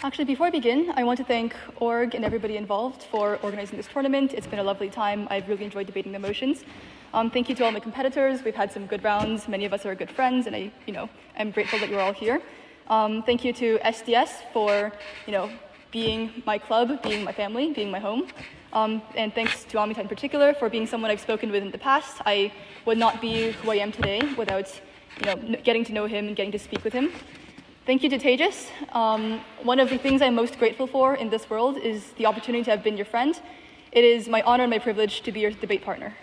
Actually, before I begin, I want to thank Org and everybody involved for organizing this tournament. It's been a lovely time. I've really enjoyed debating the motions. Thank you to all my competitors. We've had some good rounds. Many of us are good friends, and I'm grateful that you're all here. Thank you to SDS for, being my club, being my family, being my home. And thanks to Amitai in particular for being someone I've spoken with in the past. I would not be who I am today without, getting to know him and getting to speak with him. Thank you to Tejas. One of the things I'm most grateful for in this world is the opportunity to have been your friend. It is my honor and my privilege to be your debate partner.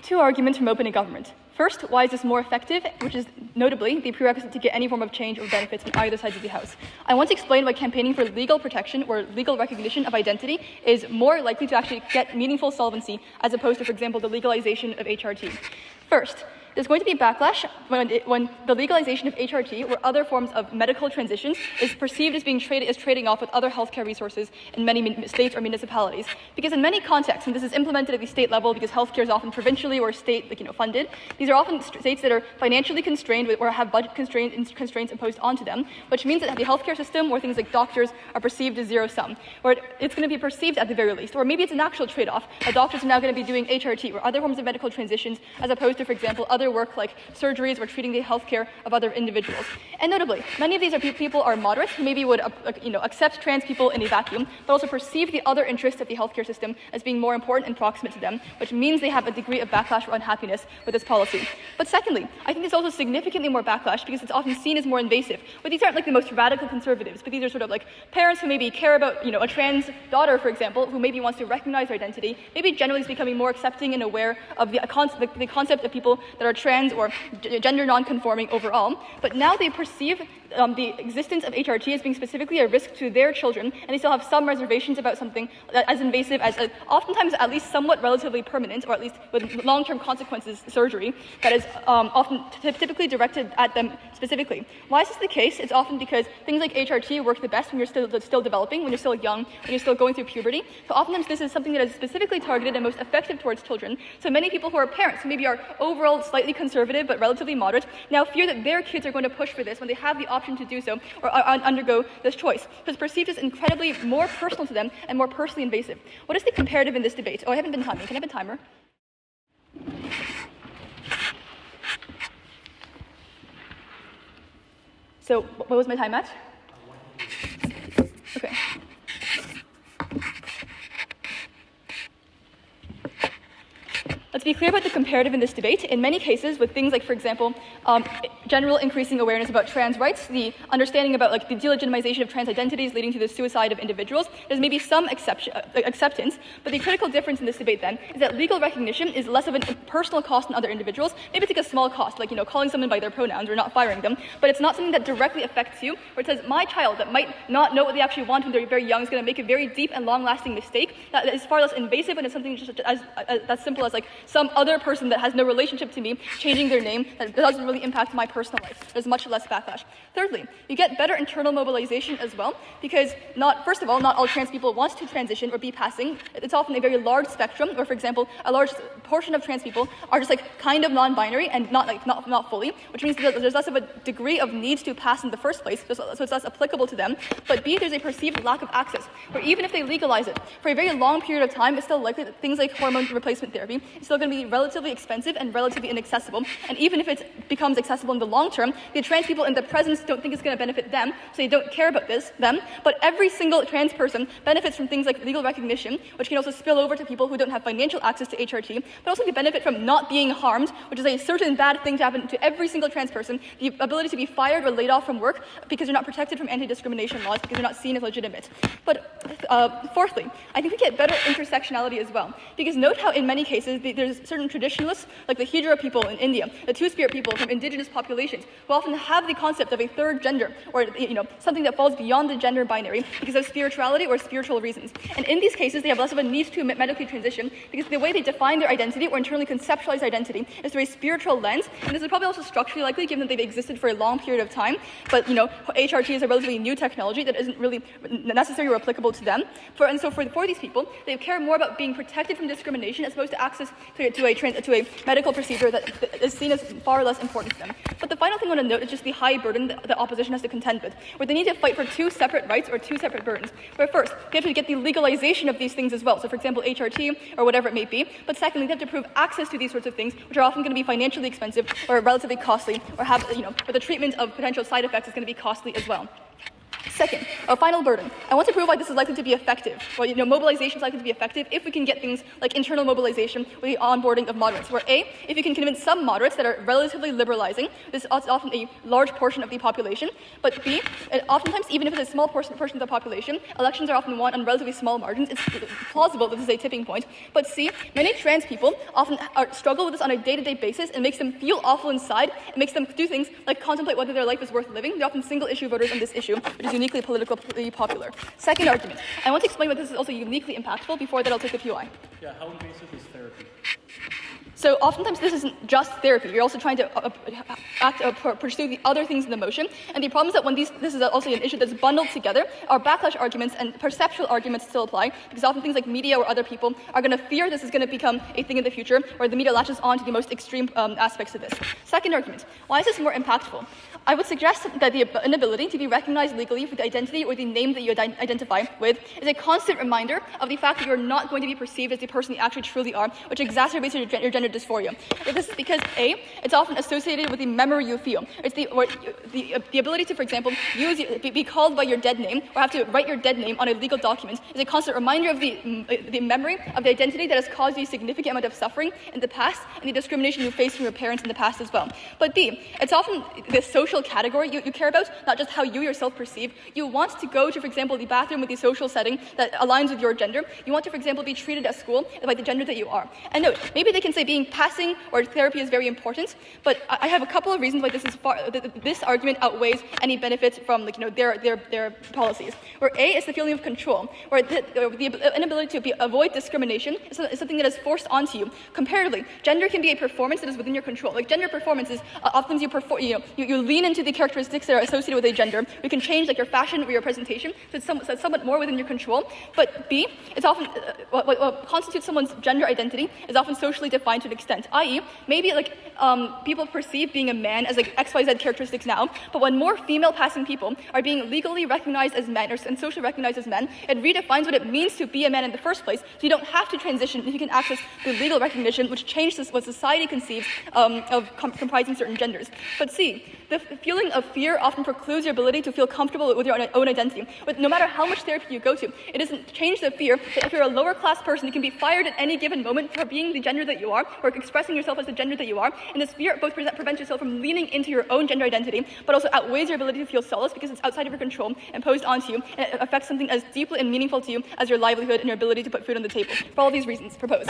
Two arguments from opening government. First, why is this more effective, which is notably the prerequisite to get any form of change or benefits on either side of the House. I want to explain why campaigning for legal protection or legal recognition of identity is more likely to actually get meaningful solvency as opposed to, for example, the legalization of HRT. First, there's going to be backlash when the legalization of HRT or other forms of medical transitions is perceived as being trading off with other healthcare resources in many states or municipalities. Because in many contexts, and this is implemented at the state level because healthcare is often provincially or state funded, these are often states that are financially constrained or have budget constraints imposed onto them, which means that the healthcare system where things like doctors are perceived as zero-sum, or it's going to be perceived at the very least, or maybe it's an actual trade-off. Doctors are now going to be doing HRT or other forms of medical transitions as opposed to, for example, other work like surgeries or treating the healthcare of other individuals. And notably, many of these people are moderate who maybe would accept trans people in a vacuum, but also perceive the other interests of the healthcare system as being more important and proximate to them, which means they have a degree of backlash or unhappiness with this policy. But secondly, I think there's also significantly more backlash because it's often seen as more invasive. But these aren't like the most radical conservatives, but these are sort of like parents who maybe care about, a trans daughter, for example, who maybe wants to recognize their identity, maybe generally is becoming more accepting and aware of the concept of people that are trans or gender non-conforming overall, but now they perceive the existence of HRT as being specifically a risk to their children, and they still have some reservations about something as invasive as oftentimes at least somewhat relatively permanent, or at least with long-term consequences surgery that is often typically directed at them specifically. Why is this the case? It's often because things like HRT work the best when you're still developing, when you're still young, when you're still going through puberty. So oftentimes this is something that is specifically targeted and most effective towards children. So many people who are parents, who maybe are overall slightly conservative but relatively moderate, now fear that their kids are going to push for this when they have the option to do so or undergo this choice. So it's perceived as incredibly more personal to them and more personally invasive. What is the comparative in this debate? Oh, I haven't been timing. Can I have a timer? So what was my time at? Okay. Let's be clear about the comparative in this debate. In many cases, with things like, for example, general increasing awareness about trans rights, the understanding about the delegitimization of trans identities leading to the suicide of individuals, there's maybe some acceptance, but the critical difference in this debate then is that legal recognition is less of a personal cost on other individuals. Maybe it's like a small cost, like calling someone by their pronouns or not firing them, but it's not something that directly affects you, where it says my child that might not know what they actually want when they're very young is going to make a very deep and long-lasting mistake that is far less invasive, and it's something just as simple as some other person that has no relationship to me changing their name that doesn't really impact my personal life. There's much less backlash. Thirdly, you get better internal mobilization as well, because first of all, not all trans people want to transition or be passing. It's often a very large spectrum, or for example, a large portion of trans people are just kind of non-binary and not fully, which means that there's less of a degree of need to pass in the first place, so it's less applicable to them. But B, there's a perceived lack of access, where even if they legalize it for a very long period of time, it's still likely that things like hormone replacement therapy is still going to be relatively expensive and relatively inaccessible. And even if it becomes accessible in the long term, the trans people in the present don't think it's going to benefit them, so they don't care about them. But every single trans person benefits from things like legal recognition, which can also spill over to people who don't have financial access to HRT, but also they benefit from not being harmed, which is a certain bad thing to happen to every single trans person, the ability to be fired or laid off from work because you're not protected from anti-discrimination laws because you're not seen as legitimate. But fourthly, I think we get better intersectionality as well, because note how in many cases there's certain traditionalists, like the Hijra people in India, the Two-Spirit people from indigenous populations populations who often have the concept of a third gender, or something that falls beyond the gender binary because of spirituality or spiritual reasons. And in these cases, they have less of a need to medically transition because the way they define their identity or internally conceptualize identity is through a spiritual lens. And this is probably also structurally likely given that they've existed for a long period of time. But HRT is a relatively new technology that isn't really necessary or applicable to them. And so for these people, they care more about being protected from discrimination as opposed to access to a medical procedure that is seen as far less important to them. But the final thing I want to note is just the high burden that the opposition has to contend with, where they need to fight for two separate rights or two separate burdens. Where first, they have to get the legalization of these things as well. So for example, HRT or whatever it may be. But secondly, they have to prove access to these sorts of things, which are often going to be financially expensive or relatively costly, or have, where the treatment of potential side effects is going to be costly as well. Second, a final burden. I want to prove why this is likely to be effective. Well, mobilization is likely to be effective if we can get things like internal mobilization with the onboarding of moderates. Where A, if you can convince some moderates that are relatively liberalizing, this is often a large portion of the population. But B, oftentimes, even if it's a small portion of the population, elections are often won on relatively small margins. It's plausible that this is a tipping point. But C, many trans people often struggle with this on a day-to-day basis and makes them feel awful inside. It makes them do things like contemplate whether their life is worth living. They're often single-issue voters on this issue, which is uniquely politically popular. Second argument. I want to explain why this is also uniquely impactful. Before that, I'll take the POI. Yeah, how invasive is therapy? So oftentimes this isn't just therapy. You're also trying to pursue the other things in the motion. And the problem is that when this is also an issue that's bundled together, our backlash arguments and perceptual arguments still apply, because often things like media or other people are going to fear this is going to become a thing in the future, where the media latches on to the most extreme aspects of this. Second argument. Why is this more impactful? I would suggest that the inability to be recognized legally for the identity or the name that you identify with is a constant reminder of the fact that you're not going to be perceived as the person you actually truly are, which exacerbates your gender dysphoria. This is because A, it's often associated with the memory you feel. It's the ability to, for example, be called by your dead name or have to write your dead name on a legal document is a constant reminder of the memory of the identity that has caused you a significant amount of suffering in the past and the discrimination you faced from your parents in the past as well. But B, it's often the social category you care about, not just how you yourself perceive. You want to go to, for example, the bathroom with the social setting that aligns with your gender. You want to, for example, be treated at school by the gender that you are. And note, maybe they can say being passing or therapy is very important, but I have a couple of reasons why this argument outweighs any benefits from their policies. Where A is the feeling of control, where the inability to avoid discrimination is something that is forced onto you. Comparatively, gender can be a performance that is within your control. Like gender performance is often you lean into the characteristics that are associated with a gender. You can change your fashion or your presentation, so it's somewhat more within your control. But B, it's often what constitutes someone's gender identity is often socially defined to an extent. I.e., maybe people perceive being a man as XYZ characteristics now, but when more female-passing people are being legally recognized as men and socially recognized as men, it redefines what it means to be a man in the first place. So you don't have to transition if you can access the legal recognition, which changes what society conceives of comprising certain genders. But C, the feeling of fear often precludes your ability to feel comfortable with your own identity. But no matter how much therapy you go to, it doesn't change the fear that if you're a lower-class person, you can be fired at any given moment for being the gender that you are, or expressing yourself as the gender that you are. And this fear both prevents yourself from leaning into your own gender identity, but also outweighs your ability to feel solace because it's outside of your control, imposed onto you, and it affects something as deeply and meaningful to you as your livelihood and your ability to put food on the table. For all these reasons, propose.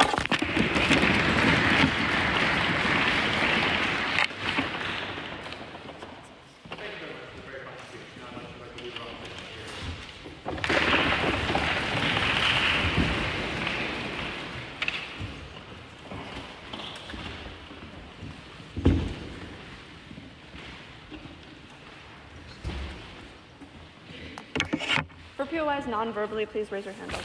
For POIs non-verbally, please raise your hand.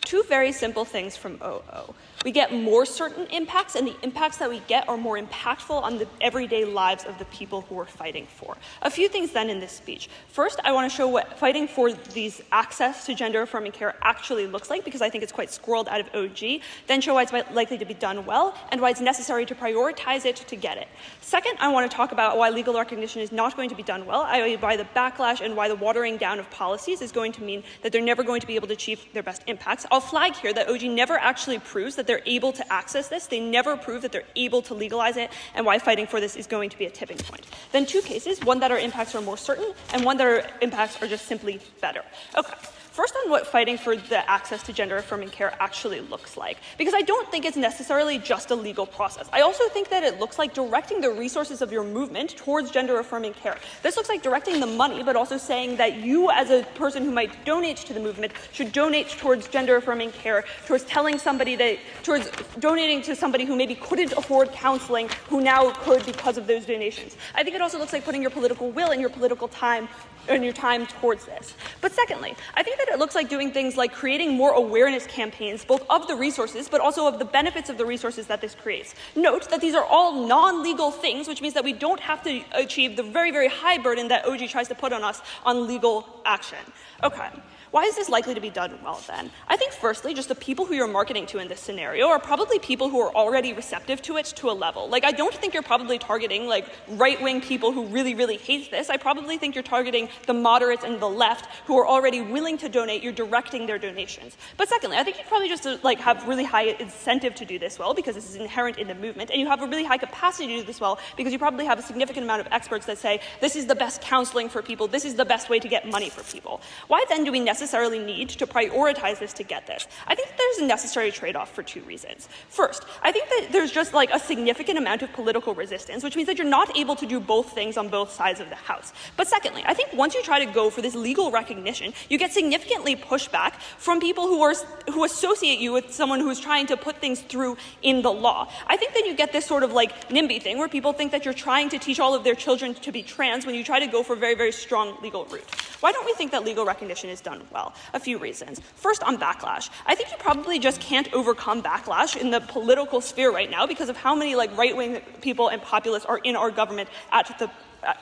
Two very simple things from OO. We get more certain impacts, and the impacts that we get are more impactful on the everyday lives of the people who we're fighting for. A few things then in this speech. First, I want to show what fighting for these access to gender-affirming care actually looks like, because I think it's quite squirreled out of OG, then show why it's likely to be done well, and why it's necessary to prioritize it to get it. Second, I want to talk about why legal recognition is not going to be done well, i.e. why the backlash and why the watering down of policies is going to mean that they're never going to be able to achieve their best impacts. I'll flag here that OG never actually proves that they're able to access this. They never prove that they're able to legalize it, and why fighting for this is going to be a tipping point. Then two cases, one that our impacts are more certain, and one that our impacts are just simply better. Okay. First on what fighting for the access to gender-affirming care actually looks like, because I don't think it's necessarily just a legal process. I also think that it looks like directing the resources of your movement towards gender-affirming care. This looks like directing the money, but also saying that you as a person who might donate to the movement should donate towards gender-affirming care, towards telling somebody that, towards donating to somebody who maybe couldn't afford counseling, who now could because of those donations. I think it also looks like putting your political will and your political time and your time towards this. But secondly, I think that it looks like doing things like creating more awareness campaigns, both of the resources, but also of the benefits of the resources that this creates. Note that these are all non-legal things, which means that we don't have to achieve the very, very high burden that OG tries to put on us on legal action. Okay. Why is this likely to be done well then? I think firstly, just the people who you're marketing to in this scenario are probably people who are already receptive to it to a level. Like, I don't think you're probably targeting like right-wing people who really, really hate this. I probably think you're targeting the moderates and the left who are already willing to donate. You're directing their donations. But secondly, I think you probably just like have really high incentive to do this well because this is inherent in the movement, and you have a really high capacity to do this well because you probably have a significant amount of experts that say this is the best counseling for people, this is the best way to get money for people. Why then do we necessarily need to prioritize this to get this? I think there's a necessary trade-off for two reasons. First, I think that there's just like a significant amount of political resistance, which means that you're not able to do both things on both sides of the house. But secondly, I think once you try to go for this legal recognition, you get significantly pushback from people who associate you with someone who's trying to put things through in the law. I think then you get this sort of like NIMBY thing where people think that you're trying to teach all of their children to be trans when you try to go for a very, very strong legal route. Why don't we think that legal recognition is done well? A few reasons. First, on backlash. I think you probably just can't overcome backlash in the political sphere right now because of how many like right-wing people and populists are in our government at the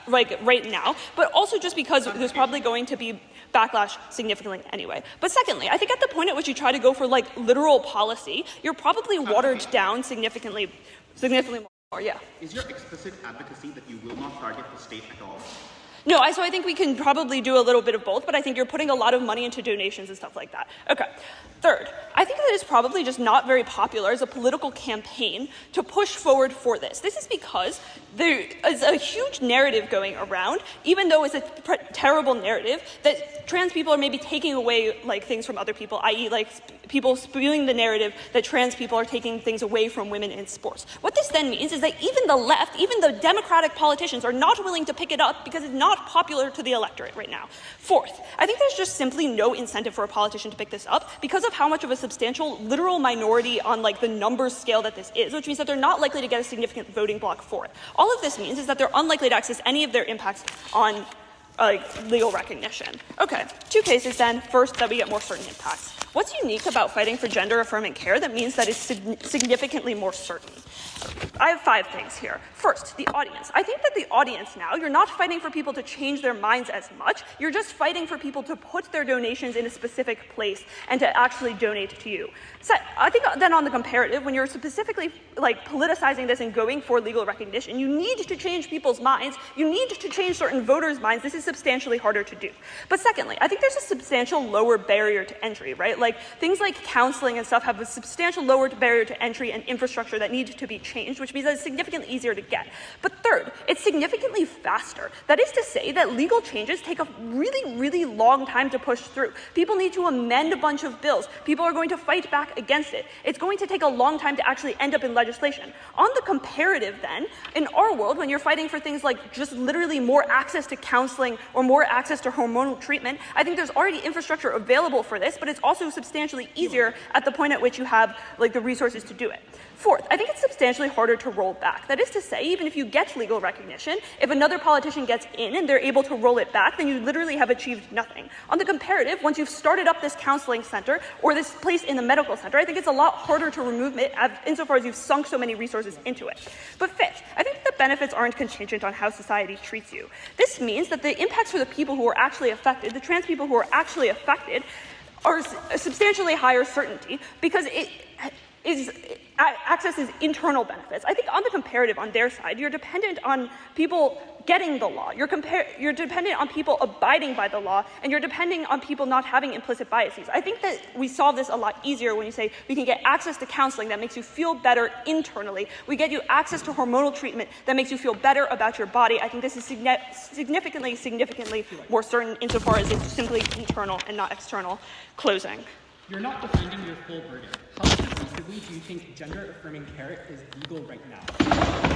right now, but also just because there's probably going to be backlash significantly anyway. But secondly, I think at the point at which you try to go for like literal policy, you're probably watered down significantly more. Yeah. Is your explicit advocacy that you will not target the state at all? No, so I think we can probably do a little bit of both, but I think you're putting a lot of money into donations and stuff like that. Okay. Third, I think that it's probably just not very popular as a political campaign to push forward for this. This is because there is a huge narrative going around, even though it's a terrible narrative, that trans people are maybe taking away like things from other people, i.e. like people spewing the narrative that trans people are taking things away from women in sports. What this then means is that even the left, even the Democratic politicians are not willing to pick it up because it's not popular to the electorate right now. Fourth, I think there's just simply no incentive for a politician to pick this up because of how much of a substantial literal minority on like the numbers scale that this is, which means that they're not likely to get a significant voting block for it. All of this means is that they're unlikely to access any of their impacts on legal recognition. Okay, two cases then. First, that we get more certain impacts. What's unique about fighting for gender-affirming care that means that it's significantly more certain? I have 5 things here. First, the audience. I think that the audience now, you're not fighting for people to change their minds as much. You're just fighting for people to put their donations in a specific place and to actually donate to you. So I think then on the comparative, when you're specifically like politicizing this and going for legal recognition, you need to change people's minds. You need to change certain voters' minds. This is substantially harder to do. But secondly, I think there's a substantial lower barrier to entry, right? Like things like counseling and stuff have a substantial lower barrier to entry and infrastructure that need to be changed, which means that it's significantly easier to get. But third, it's significantly faster. That is to say that legal changes take a really, really long time to push through. People need to amend a bunch of bills. People are going to fight back against it. It's going to take a long time to actually end up in legislation. On the comparative then, in our world, when you're fighting for things like just literally more access to counseling counseling or more access to hormonal treatment. I think there's already infrastructure available for this, but it's also substantially easier at the point at which you have like the resources to do it. Fourth, I think it's substantially harder to roll back. That is to say, even if you get legal recognition, if another politician gets in and they're able to roll it back, then you literally have achieved nothing. On the comparative, once you've started up this counseling center or this place in the medical center, I think it's a lot harder to remove it insofar as you've sunk so many resources into it. But fifth, I think the benefits aren't contingent on how society treats you. This means that the impacts for the people who are actually affected, the trans people who are actually affected, are a substantially higher certainty because access is internal benefits. I think on the comparative on their side, you're dependent on people getting the law. You're dependent on people abiding by the law, and you're depending on people not having implicit biases. I think that we solve this a lot easier when you say we can get access to counseling that makes you feel better internally. We get you access to hormonal treatment that makes you feel better about your body. I think this is significantly more certain insofar as it's simply internal and not external. Closing. You're not defending your full verdict. How conclusively do you think gender-affirming care is legal right now?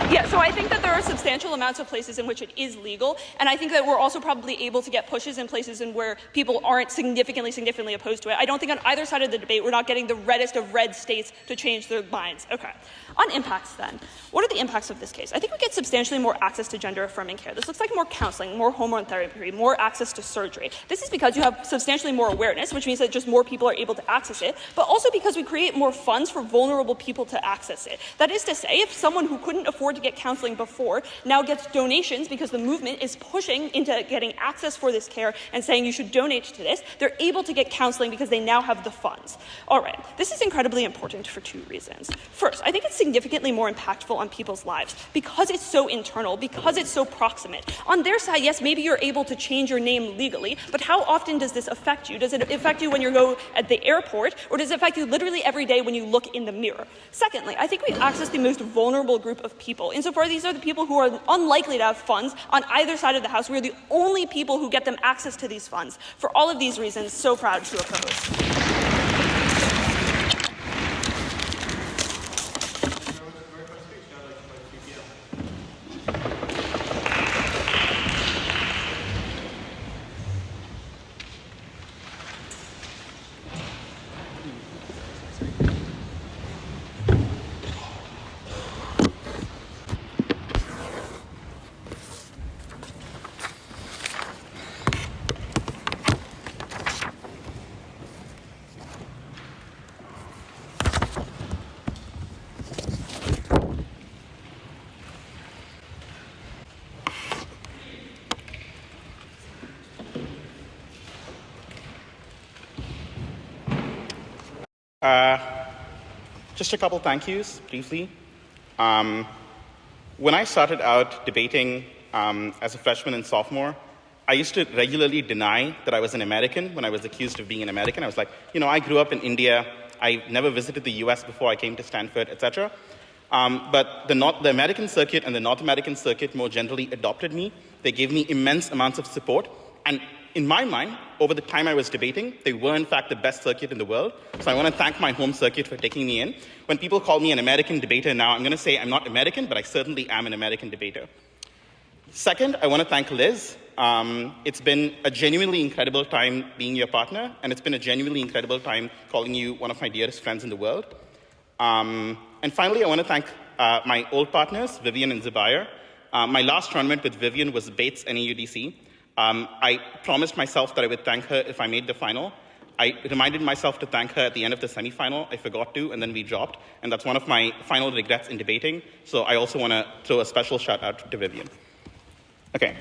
Yeah, so I think that there are substantial amounts of places in which it is legal, and I think that we're also probably able to get pushes in places in where people aren't significantly opposed to it. I don't think on either side of the debate we're not getting the reddest of red states to change their minds. Okay. On impacts then, what are the impacts of this case? I think we get substantially more access to gender-affirming care. This looks like more counseling, more hormone therapy, more access to surgery. This is because you have substantially more awareness, which means that just more people are able to access it, but also because we create more funds for vulnerable people to access it. That is to say, if someone who couldn't afford to get counseling before now gets donations because the movement is pushing into getting access for this care and saying you should donate to this, they're able to get counseling because they now have the funds. All right, this is incredibly important for two reasons. First, I think it's significantly more impactful on people's lives because it's so internal, because it's so proximate. On their side, yes, maybe you're able to change your name legally, but how often does this affect you? Does it affect you when you go at the airport, or does it affect you literally every day when you look in the mirror? Secondly, I think we access the most vulnerable group of people. Insofar, these are the people who are unlikely to have funds on either side of the House. We are the only people who get them access to these funds. For all of these reasons, so proud to oppose. Just a couple thank yous, briefly. When I started out debating as a freshman and sophomore, I used to regularly deny that I was an American when I was accused of being an American. I was like, I grew up in India. I never visited the US before I came to Stanford, etc. But the American circuit and the North American circuit more generally adopted me. They gave me immense amounts of support. And in my mind, over the time I was debating, they were in fact the best circuit in the world. So I want to thank my home circuit for taking me in. When people call me an American debater now, I'm going to say I'm not American, but I certainly am an American debater. Second, I want to thank Liz. It's been a genuinely incredible time being your partner, and it's been a genuinely incredible time calling you one of my dearest friends in the world. And finally, I want to thank my old partners, Vivian and Zubair. My last tournament with Vivian was Bates NAUDC. I promised myself that I would thank her if I made the final. I reminded myself to thank her at the end of the semifinal. I forgot to, and then we dropped. And that's one of my final regrets in debating. So I also want to throw a special shout out to Vivian. Okay.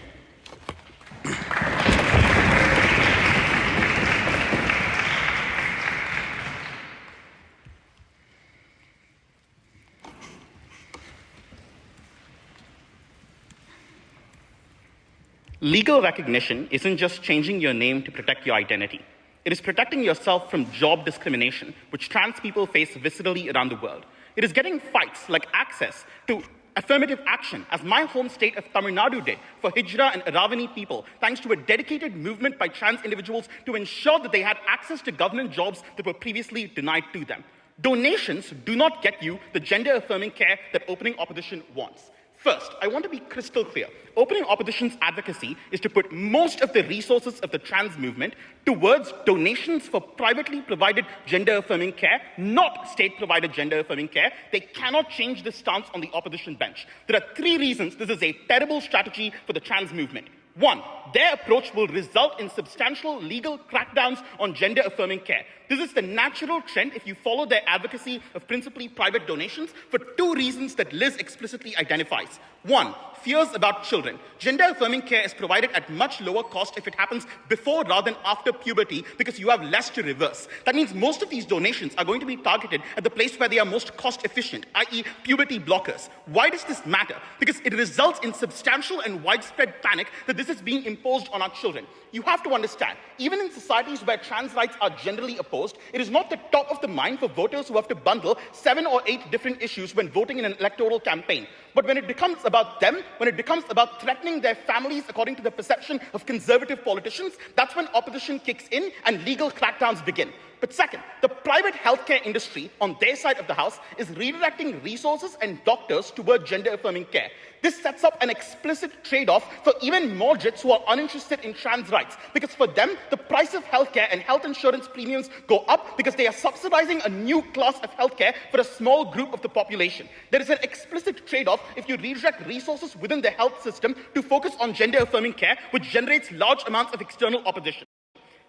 Legal recognition isn't just changing your name to protect your identity. It is protecting yourself from job discrimination, which trans people face viscerally around the world. It is getting fights like access to affirmative action, as my home state of Tamil Nadu did for Hijra and Aravani people, thanks to a dedicated movement by trans individuals to ensure that they had access to government jobs that were previously denied to them. Donations do not get you the gender-affirming care that opening opposition wants. First, I want to be crystal clear. Opening opposition's advocacy is to put most of the resources of the trans movement towards donations for privately provided gender-affirming care, not state-provided gender-affirming care. They cannot change this stance on the opposition bench. There are 3 reasons this is a terrible strategy for the trans movement. 1, their approach will result in substantial legal crackdowns on gender-affirming care. This is the natural trend if you follow their advocacy of principally private donations for 2 reasons that Liz explicitly identifies. 1, fears about children. Gender-affirming care is provided at much lower cost if it happens before rather than after puberty because you have less to reverse. That means most of these donations are going to be targeted at the place where they are most cost-efficient, i.e. puberty blockers. Why does this matter? Because it results in substantial and widespread panic that this is being imposed on our children. You have to understand, even in societies where trans rights are generally opposed, it is not the top of the mind for voters who have to bundle 7 or 8 different issues when voting in an electoral campaign. But when it becomes about them, when it becomes about threatening their families according to the perception of conservative politicians, that's when opposition kicks in and legal crackdowns begin. But second, the private healthcare industry on their side of the house is redirecting resources and doctors toward gender-affirming care. This sets up an explicit trade-off for even moderates who are uninterested in trans rights, because for them, the price of healthcare and health insurance premiums go up because they are subsidizing a new class of healthcare for a small group of the population. There is an explicit trade-off if you redirect resources within the health system to focus on gender-affirming care, which generates large amounts of external opposition.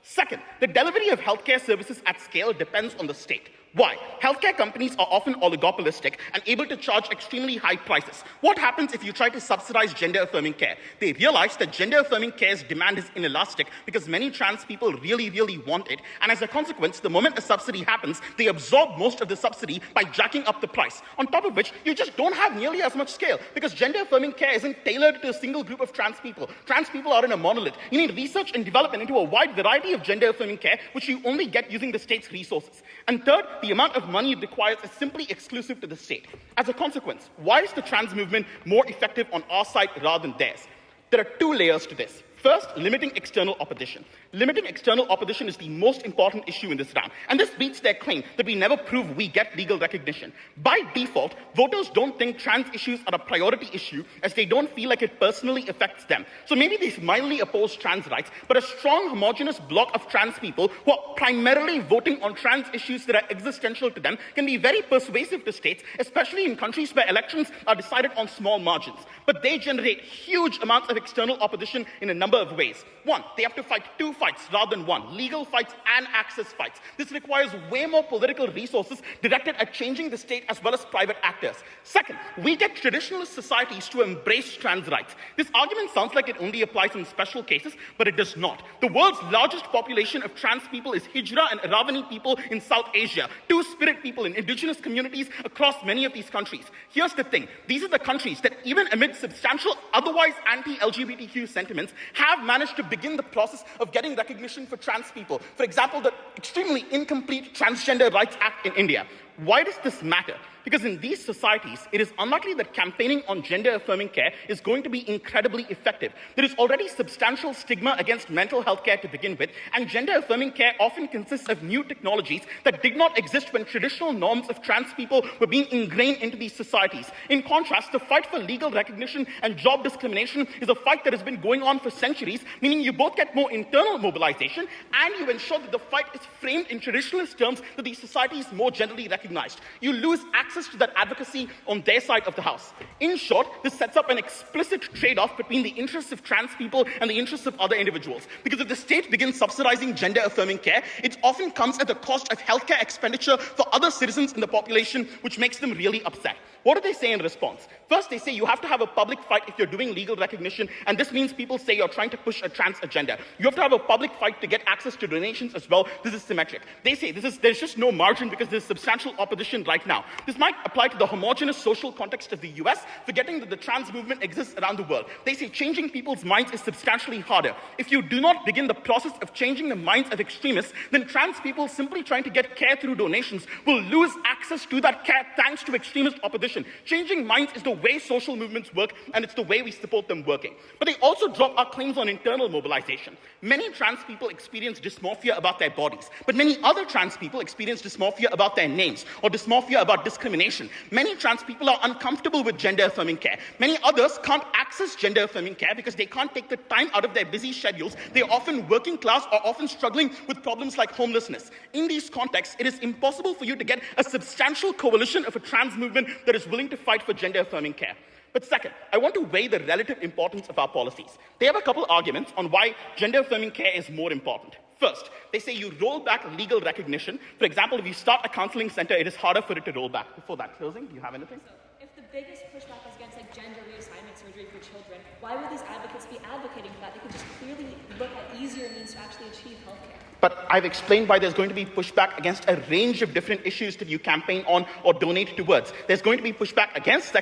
Second, the delivery of healthcare services at scale depends on the state. Why? Healthcare companies are often oligopolistic and able to charge extremely high prices. What happens if you try to subsidize gender-affirming care? They realize that gender-affirming care's demand is inelastic because many trans people really want it, and as a consequence, the moment a subsidy happens, they absorb most of the subsidy by jacking up the price. On top of which, you just don't have nearly as much scale because gender-affirming care isn't tailored to a single group of trans people. Trans people are in a monolith. You need research and development into a wide variety of gender-affirming care, which you only get using the state's resources. And third, the amount of money it requires is simply exclusive to the state. As a consequence, why is the trans movement more effective on our side rather than theirs? There are 2 layers to this. First, limiting external opposition. Limiting external opposition is the most important issue in this round, and this beats their claim that we never prove we get legal recognition. By default, voters don't think trans issues are a priority issue as they don't feel like it personally affects them. So maybe they mildly oppose trans rights, but a strong homogeneous block of trans people who are primarily voting on trans issues that are existential to them can be very persuasive to states, especially in countries where elections are decided on small margins. But they generate huge amounts of external opposition in a number of ways. 1, they have to fight 2 fights rather than 1, legal fights and access fights. This requires way more political resources directed at changing the state as well as private actors. Second, we get traditionalist societies to embrace trans rights. This argument sounds like it only applies in special cases, but it does not. The world's largest population of trans people is Hijra and Aravani people in South Asia, 2-spirit people in indigenous communities across many of these countries. Here's the thing, these are the countries that even amid substantial otherwise anti-LGBTQ sentiments have managed to begin the process of getting recognition for trans people. For example, the extremely incomplete Transgender Rights Act in India. Why does this matter? Because in these societies, it is unlikely that campaigning on gender-affirming care is going to be incredibly effective. There is already substantial stigma against mental health care to begin with, and gender-affirming care often consists of new technologies that did not exist when traditional norms of trans people were being ingrained into these societies. In contrast, the fight for legal recognition and job discrimination is a fight that has been going on for centuries, meaning you both get more internal mobilization and you ensure that the fight is framed in traditionalist terms that these societies more generally recognized. You lose access to that advocacy on their side of the house. In short, this sets up an explicit trade-off between the interests of trans people and the interests of other individuals. Because if the state begins subsidizing gender-affirming care, it often comes at the cost of healthcare expenditure for other citizens in the population, which makes them really upset. What do they say in response? First, they say you have to have a public fight if you're doing legal recognition, and this means people say you're trying to push a trans agenda. You have to have a public fight to get access to donations as well. This is symmetric. They say there's just no margin because there's substantial opposition right now. This might apply to the homogeneous social context of the US, forgetting that the trans movement exists around the world. They say changing people's minds is substantially harder. If you do not begin the process of changing the minds of extremists, then trans people simply trying to get care through donations will lose access to that care thanks to extremist opposition. Changing minds is the way social movements work, and it's the way we support them working. But they also drop our claims on internal mobilization. Many trans people experience dysmorphia about their bodies, but many other trans people experience dysmorphia about their names. or dysmorphia about discrimination. Many trans people are uncomfortable with gender-affirming care. Many others can't access gender-affirming care because they can't take the time out of their busy schedules. They're often working class or often struggling with problems like homelessness. In these contexts, it is impossible for you to get a substantial coalition of a trans movement that is willing to fight for gender-affirming care. But second, I want to weigh the relative importance of our policies. They have a couple arguments on why gender-affirming care is more important. First, they say you roll back legal recognition. For example, if you start a counseling center, it is harder for it to roll back. Before that closing, do you have anything? So, if the biggest pushback is against gender reassignment surgery for children, why would these advocates be advocating for that? They could just clearly look at easier means to actually achieve healthcare. But I've explained why there's going to be pushback against a range of different issues that you campaign on or donate towards. There's going to be pushback against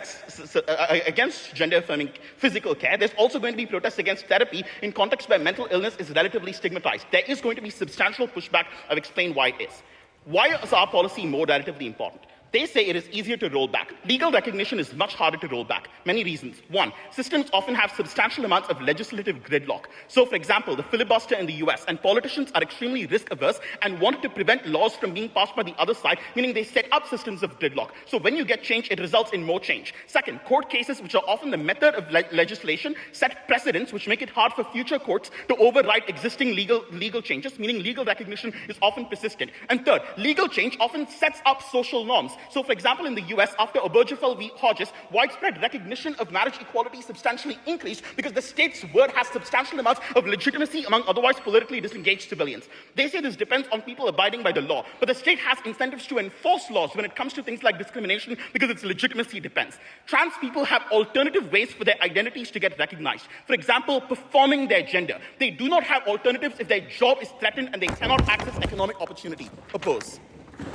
gender-affirming physical care. There's also going to be protests against therapy in contexts where mental illness is relatively stigmatized. There is going to be substantial pushback. I've explained why it is. Why is our policy more relatively important? They say it is easier to roll back. Legal recognition is much harder to roll back. Many reasons. One, systems often have substantial amounts of legislative gridlock. So, for example, the filibuster in the US, and politicians are extremely risk-averse and want to prevent laws from being passed by the other side, meaning they set up systems of gridlock. So when you get change, it results in more change. Second, court cases, which are often the method of legislation, set precedents which make it hard for future courts to override existing legal changes, meaning legal recognition is often persistent. And third, legal change often sets up social norms. So, for example, in the US, after Obergefell v. Hodges, widespread recognition of marriage equality substantially increased because the state's word has substantial amounts of legitimacy among otherwise politically disengaged civilians. They say this depends on people abiding by the law, but the state has incentives to enforce laws when it comes to things like discrimination because its legitimacy depends. Trans people have alternative ways for their identities to get recognized. For example, performing their gender. They do not have alternatives if their job is threatened and they cannot access economic opportunity. Oppose.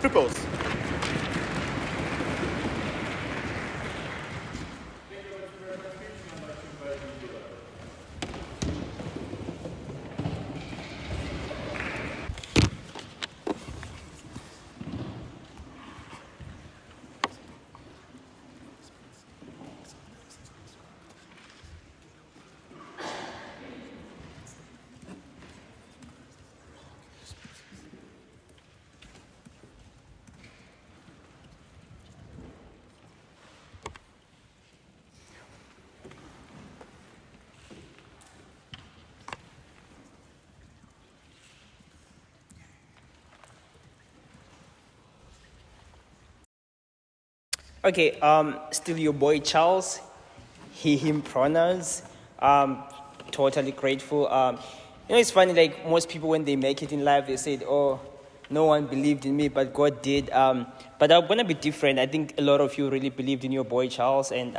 Propose. Okay, still your boy Charles, he, him pronouns. Totally grateful. It's funny, like most people when they make it in life, they said, oh, no one believed in me, but God did. But I'm gonna be different. I think a lot of you really believed in your boy Charles, and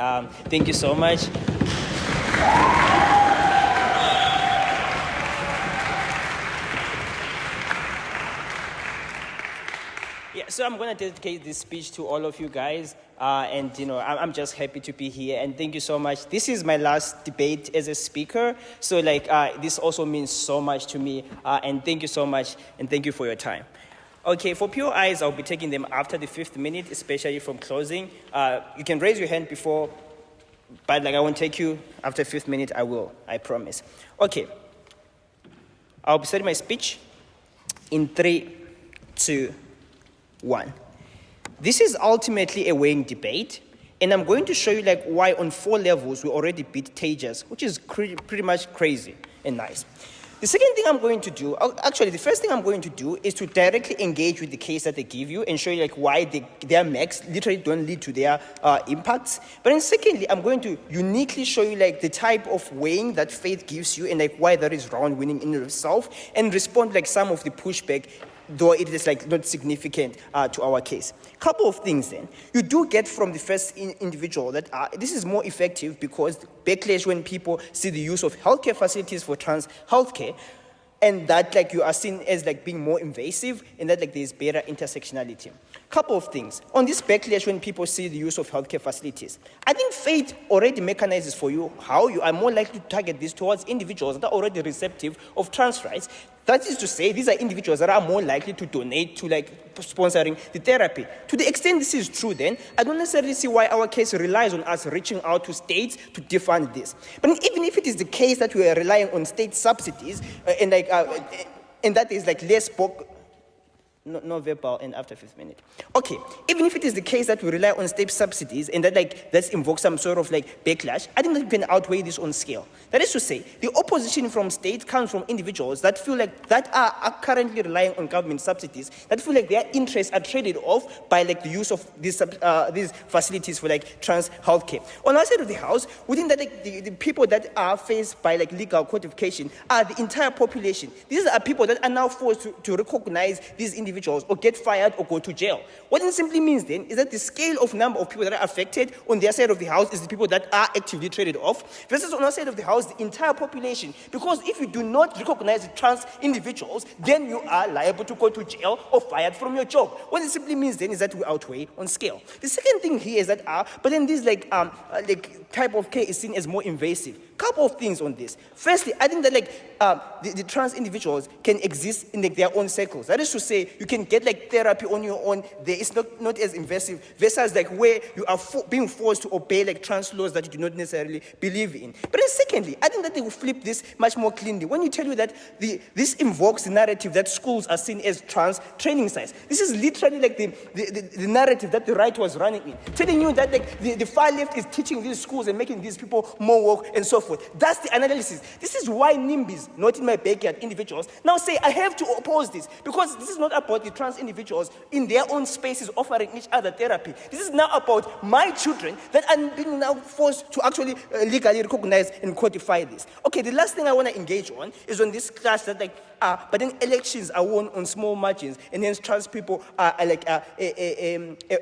thank you so much. Yeah, so I'm going to dedicate this speech to all of you guys, and I'm just happy to be here, and thank you so much. This is my last debate as a speaker, so this also means so much to me, and thank you so much, and thank you for your time. Okay, for pure eyes, I'll be taking them after the 5th minute, especially from closing. You can raise your hand before, but I won't take you after 5th minute. I will, I promise. Okay, I'll be starting my speech in 3, 2, 1. This is ultimately a weighing debate, and I'm going to show you why on 4 levels we already beat Tejas, which is pretty much crazy and nice. The second thing I'm going to do, actually the first thing I'm going to do is to directly engage with the case that they give you and show you why their max literally don't lead to their impacts. But then secondly, I'm going to uniquely show you the type of weighing that faith gives you and why that is round winning in itself, and respond some of the pushback, though it is not significant to our case. Couple of things then. You do get from the first individual that this is more effective because backlash when people see the use of healthcare facilities for trans healthcare, and that you are seen as being more invasive, and that there's better intersectionality. Couple of things. On this backlash when people see the use of healthcare facilities, I think faith already mechanizes for you how you are more likely to target this towards individuals that are already receptive of trans rights. That is to say, these are individuals that are more likely to donate to sponsoring the therapy. To the extent this is true then, I don't necessarily see why our case relies on us reaching out to states to defund this. But even if it is the case that we are relying on state subsidies, and that is less no verbal and after 5th minute. Okay, even if it is the case that we rely on state subsidies and that that's invokes some sort of backlash, I think that you can outweigh this on scale. That is to say, the opposition from state comes from individuals that feel that are currently relying on government subsidies, that feel their interests are traded off by the use of these facilities for trans healthcare. On our side of the house, we think that the people that are faced by legal codification are the entire population. These are people that are now forced to recognize these individuals or get fired or go to jail. What it simply means then is that the scale of number of people that are affected on their side of the house is the people that are actively traded off, versus on our side of the house, the entire population. Because if you do not recognize the trans individuals, then you are liable to go to jail or fired from your job. What it simply means then is that we outweigh on scale. The second thing here is that but then this type of care is seen as more invasive. Couple of things on this. Firstly, I think that the trans individuals can exist in their own circles. That is to say, you can get therapy on your own. There is not as invasive versus where you are being forced to obey trans laws that you do not necessarily believe in. But then secondly, I think that they will flip this much more cleanly when you tell you that this invokes the narrative that schools are seen as trans training sites. This is literally the narrative that the right was running in, telling you that the far left is teaching these schools and making these people more woke and so forth. That's the analysis. This is why NIMBYs, not in my backyard individuals, now say I have to oppose this, because this is not about the trans individuals in their own spaces offering each other therapy. This is now about my children that are being now forced to actually legally recognize and codify this. Okay, the last thing I want to engage on is on this clash that but then elections are won on small margins, and hence trans people are a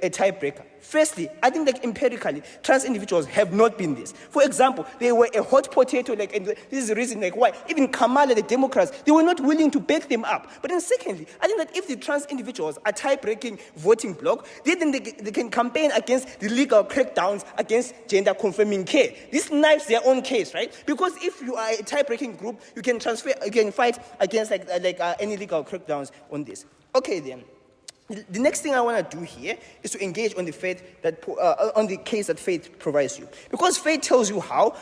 tiebreaker. Firstly, I think empirically, trans individuals have not been this. For example, they were a hot potato, and this is the reason why even Kamala, the Democrats, they were not willing to back them up. But then secondly, I think that if the trans individuals are tie-breaking voting bloc, then they can campaign against the legal crackdowns against gender-confirming care. This knives their own case, right? Because if you are a tie-breaking group, you can fight against any legal crackdowns on this. Okay, then. The next thing I want to do here is to engage on on the case that faith provides you. Because faith tells you how,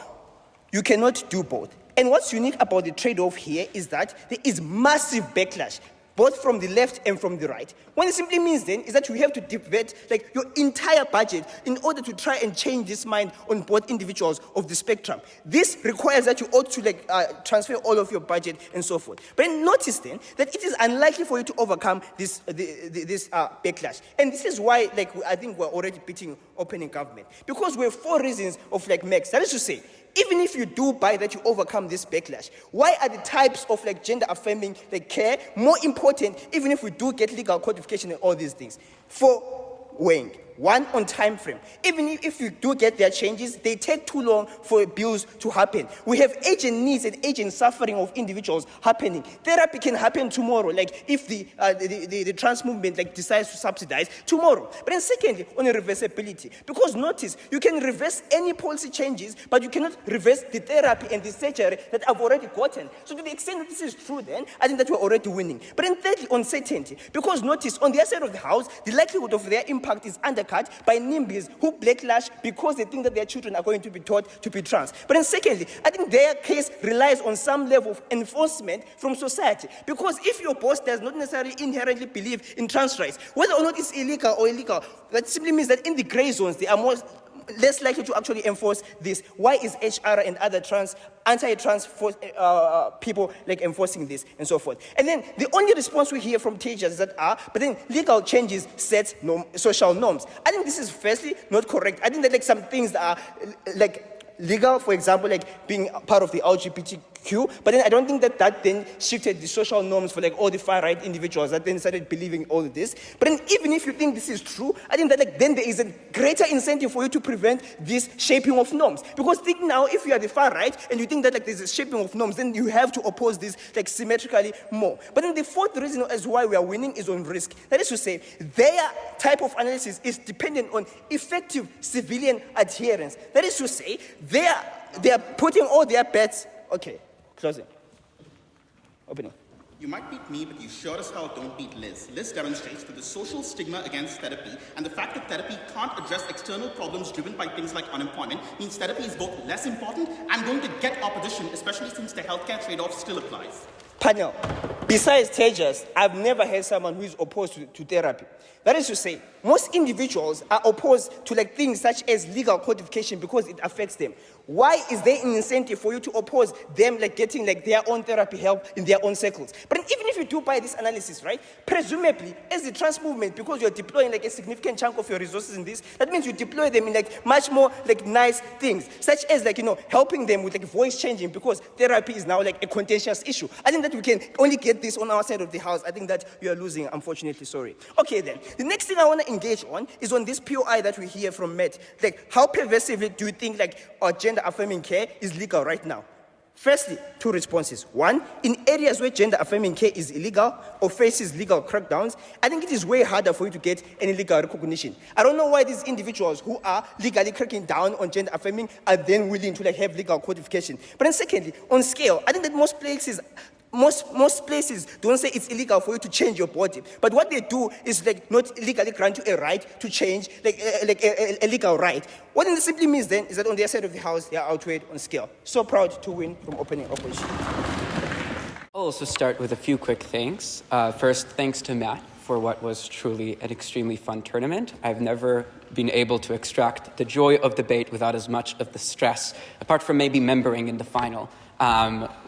you cannot do both. And what's unique about the trade-off here is that there is massive backlash, both from the left and from the right. What it simply means then is that you have to divert your entire budget in order to try and change this mind on both individuals of the spectrum. This requires that you ought to transfer all of your budget and so forth. But notice then that it is unlikely for you to overcome this backlash. And this is why I think we're already beating opening government. Because we have 4 reasons of max. That is to say, even if you do buy that you overcome this backlash, why are the types of gender affirming care more important, even if we do get legal codification and all these things? For weighing. 1, on time frame. Even if you do get their changes, they take too long for bills to happen. We have agent needs and agent suffering of individuals happening. Therapy can happen tomorrow, if the trans movement decides to subsidize tomorrow. But then secondly, on reversibility. Because notice, you can reverse any policy changes, but you cannot reverse the therapy and the surgery that I've already gotten. So to the extent that this is true then, I think that we're already winning. But then thirdly, on certainty. Because notice, on their side of the house, the likelihood of their impact is undercut by NIMBYs who backlash because they think that their children are going to be taught to be trans. But then secondly, I think their case relies on some level of enforcement from society. Because if your boss does not necessarily inherently believe in trans rights, whether or not it's illegal or illegal, that simply means that in the gray zones, they are less likely to actually enforce this. Why is HR and other anti-trans people enforcing this and so forth? And then the only response we hear from teachers is that but then legal changes set social norms. I think this is firstly not correct. I think that some things that are legal, for example, being part of the LGBTQ, but then I don't think that then shifted the social norms for all the far-right individuals that then started believing all of this. But then even if you think this is true, I think that then there is a greater incentive for you to prevent this shaping of norms. Because think now, if you are the far-right and you think that there's a shaping of norms, then you have to oppose this symmetrically more. But then the 4th reason as why we are winning is on risk. That is to say, their type of analysis is dependent on effective civilian adherence. That is to say, they are putting all their bets. Okay, closing. Opening. You might beat me, but you sure as hell don't beat Liz. Liz demonstrates that the social stigma against therapy and the fact that therapy can't address external problems driven by things like unemployment means therapy is both less important and going to get opposition, especially since the healthcare trade-off still applies. Panel. Besides Tejas, I've never heard someone who is opposed to therapy. That is to say, most individuals are opposed to like things such as legal codification because it affects them. Why is there an incentive for you to oppose them like getting like their own therapy help in their own circles? But even if you do buy this analysis, right, presumably as the trans movement, because you're deploying like a significant chunk of your resources in this, that means you deploy them in like much more like nice things, such as like, helping them with like voice changing because therapy is now like a contentious issue. I think that we can only get this on our side of the house. I think that you are losing, unfortunately, sorry. Okay then, the next thing I want to engage on is on this POI that we hear from Matt. Like, how pervasively do you think like our gender affirming care is legal right now? Firstly, two responses. One, in areas where gender affirming care is illegal or faces legal crackdowns, I think it is way harder for you to get any legal recognition. I don't know why these individuals who are legally cracking down on gender affirming are then willing to like have legal codification. But then secondly, on scale, I think that most places don't say it's illegal for you to change your body, but what they do is like not legally grant you a right to change, like a legal right. What it simply means then is that on their side of the house, they are outweighed on scale. So proud to win from opening opposition. I'll also start with a few quick things. First, thanks to Matt for what was truly an extremely fun tournament. I've never been able to extract the joy of debate without as much of the stress, apart from maybe membering in the final,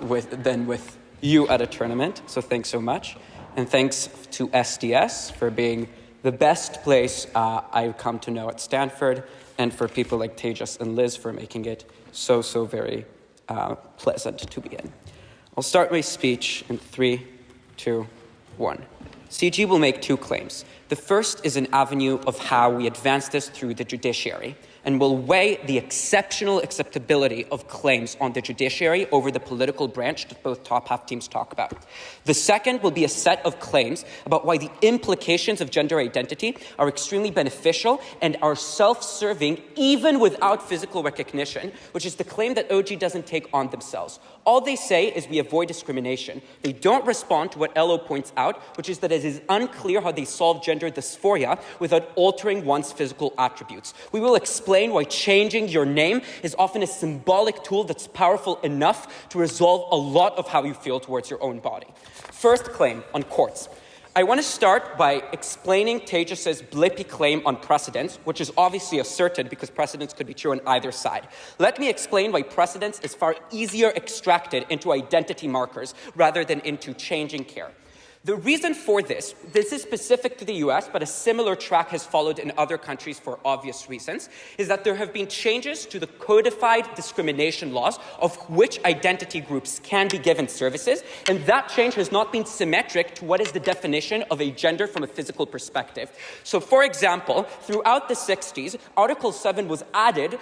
with you at a tournament, so thanks so much. And thanks to SDS for being the best place I've come to know at Stanford, and for people like Tejas and Liz for making it so very pleasant to be in. I'll start my speech in 3, 2, 1. CG will make two claims. The first is an avenue of how we advance this through the judiciary, and will weigh the exceptional acceptability of claims on the judiciary over the political branch that both top half teams talk about. The second will be a set of claims about why the implications of gender identity are extremely beneficial and are self-serving even without physical recognition, which is the claim that OG doesn't take on themselves. All they say is we avoid discrimination. They don't respond to what Elo points out, which is that it is unclear how they solve gender dysphoria without altering one's physical attributes. We will explain why changing your name is often a symbolic tool that's powerful enough to resolve a lot of how you feel towards your own body. First claim on courts. I want to start by explaining Tejas' blippy claim on precedence, which is obviously asserted because precedence could be true on either side. Let me explain why precedence is far easier extracted into identity markers rather than into changing care. The reason for this is specific to the US, but a similar track has followed in other countries for obvious reasons, is that there have been changes to the codified discrimination laws of which identity groups can be given services, and that change has not been symmetric to what is the definition of a gender from a physical perspective. So, for example, throughout the 60s, Article 7 was added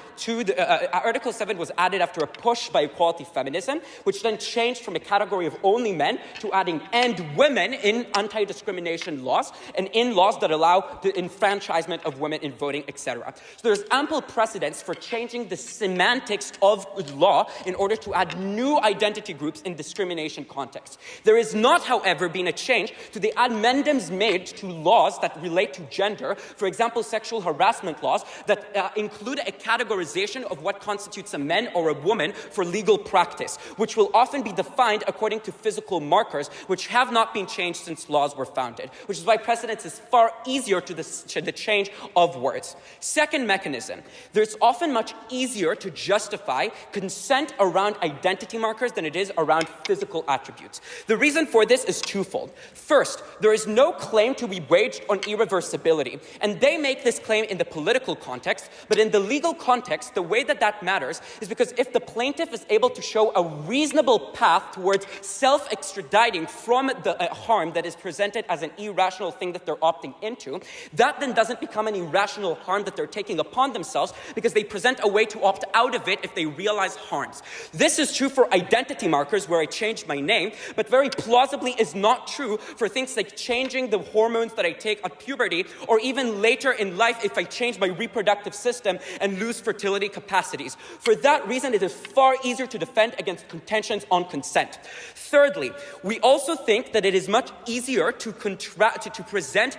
Article 7 was added after a push by equality feminism, which then changed from a category of only men to adding and women in anti-discrimination laws and in laws that allow the enfranchisement of women in voting, etc. So there's ample precedence for changing the semantics of law in order to add new identity groups in discrimination contexts. There has not, however, been a change to the amendments made to laws that relate to gender, for example, sexual harassment laws that include a categorization of what constitutes a man or a woman for legal practice, which will often be defined according to physical markers, which have not been changed since laws were founded, which is why precedence is far easier to the change of words. Second mechanism, there's often much easier to justify consent around identity markers than it is around physical attributes. The reason for this is twofold. First, there is no claim to be waged on irreversibility, and they make this claim in the political context, but in the legal context, the way that matters is because if the plaintiff is able to show a reasonable path towards self-extraditing from the harm that is presented as an irrational thing that they're opting into, that then doesn't become an irrational harm that they're taking upon themselves because they present a way to opt out of it if they realize harms. This is true for identity markers where I changed my name, but very plausibly is not true for things like changing the hormones that I take at puberty, or even later in life if I change my reproductive system and lose fertility capacities. For that reason, it is far easier to defend against contentions on consent. Thirdly, we also think that it is much easier to present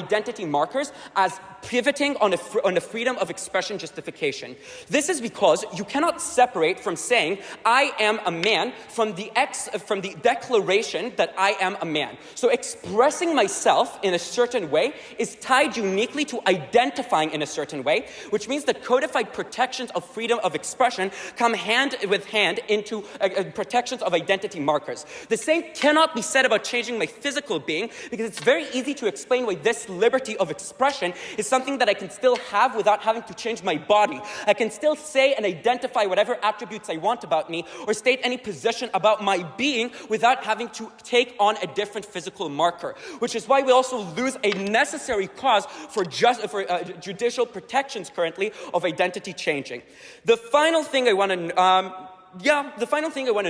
identity markers as pivoting on a freedom of expression justification. This is because you cannot separate from saying I am a man from the declaration that I am a man. So expressing myself in a certain way is tied uniquely to identifying in a certain way, which means that codified protections of freedom of expression come hand with hand into protections of identity markers. The same cannot be said about changing my physical being, because it's very easy to explain why this liberty of expression is something that I can still have without having to change my body. I can still say and identify whatever attributes I want about me, or state any position about my being without having to take on a different physical marker, which is why we also lose a necessary cause for judicial protections currently of identity changing. The final thing I want